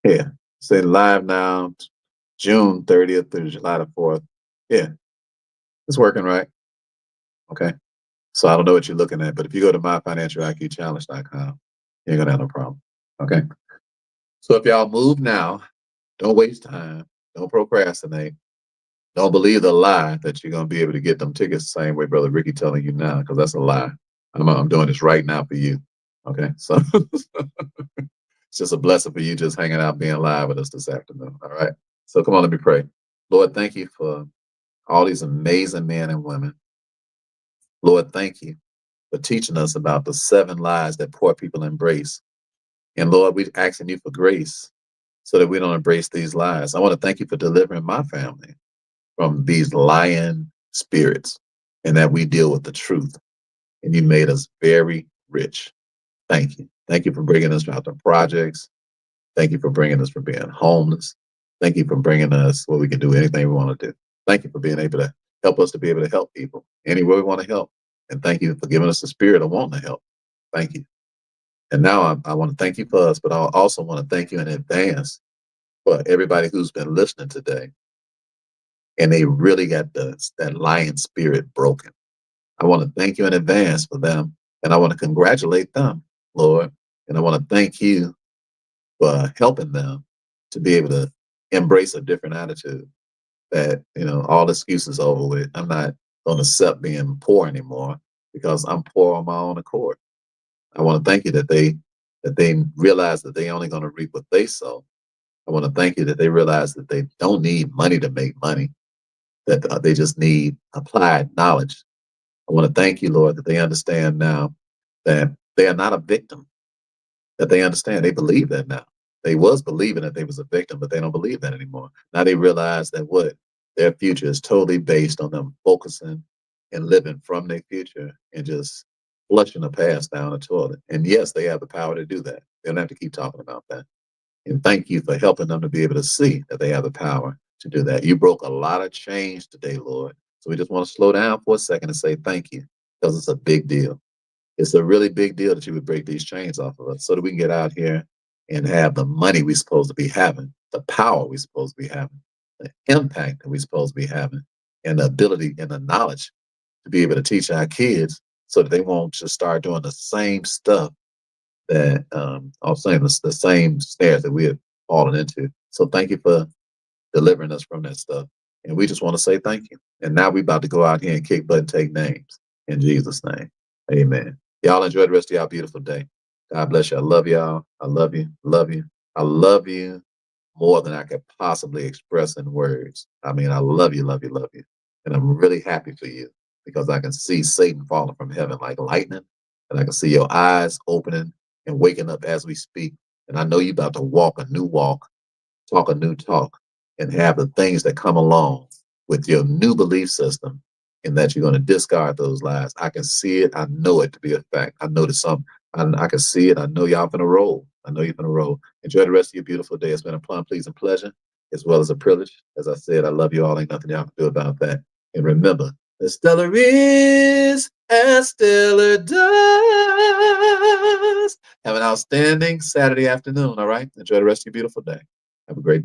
Yeah. Say live now, June 30th through July the 4th. Yeah. It's working right. Okay. So I don't know what you're looking at, but if you go to myfinancialiqchallenge.com, you ain't gonna have no problem. Okay. So if y'all move now, don't waste time, don't procrastinate, don't believe the lie that you're gonna be able to get them tickets the same way Brother Ricky telling you now, because that's a lie. I'm doing this right now for you. Okay. So it's just a blessing for you just hanging out, being live with us this afternoon. All right. So come on, let me pray. Lord, thank you for all these amazing men and women. Lord, thank you for teaching us about the 7 lies that poor people embrace. And Lord, we're asking you for grace so that we don't embrace these lies. I want to thank you for delivering my family from these lying spirits and that we deal with the truth. And you made us very rich. Thank you. Thank you for bringing us out to projects. Thank you for bringing us from being homeless. Thank you for bringing us where we can do anything we want to do. Thank you for being able to help us to be able to help people anywhere we want to help. And thank you for giving us the spirit of wanting to help. Thank you. And now I want to thank you for us, but I also want to thank you in advance for everybody who's been listening today. And they really got that lion spirit broken. I want to thank you in advance for them. And I want to congratulate them, Lord. And I want to thank you for helping them to be able to embrace a different attitude. That all excuses over with. I'm not going to accept being poor anymore because I'm poor on my own accord. I want to thank you that they realize that they only going to reap what they sow. I want to thank you that they realize that they don't need money to make money, that they just need applied knowledge. I want to thank you, Lord, that they understand now that they are not a victim, that they understand. They believe that now. They was believing that they was a victim, but they don't believe that anymore. Now they realize that what their future is totally based on them focusing and living from their future and just flushing the past down the toilet. And yes, they have the power to do that. They don't have to keep talking about that. And thank you for helping them to be able to see that they have the power to do that. You broke a lot of chains today, Lord. So we just want to slow down for a second and say thank you, because it's a big deal. It's a really big deal that you would break these chains off of us so that we can get out here and have the money we're supposed to be having, the power we're supposed to be having, the impact that we're supposed to be having, and the ability and the knowledge to be able to teach our kids so that they won't just start doing the same stuff that I'm saying, the same snares that we have fallen into. So thank you for delivering us from that stuff. And we just want to say thank you. And now we're about to go out here and kick butt and take names. In Jesus' name. Amen. Y'all enjoy the rest of y'all beautiful day. God bless you. I love y'all. I love you. Love you. I love you more than I could possibly express in words. I mean, I love you, love you, love you. And I'm really happy for you because I can see Satan falling from heaven like lightning. And I can see your eyes opening and waking up as we speak. And I know you're about to walk a new walk, talk a new talk, and have the things that come along with your new belief system, and that you're going to discard those lies. I can see it. I know it to be a fact. I know that I can see it. I know y'all finna roll. I know you're finna roll. Enjoy the rest of your beautiful day. It's been a plum pleasing pleasure as well as a privilege. As I said, I love you all. Ain't nothing y'all can do about that. And remember, the stellar is as stellar does. Have an outstanding Saturday afternoon. All right. Enjoy the rest of your beautiful day. Have a great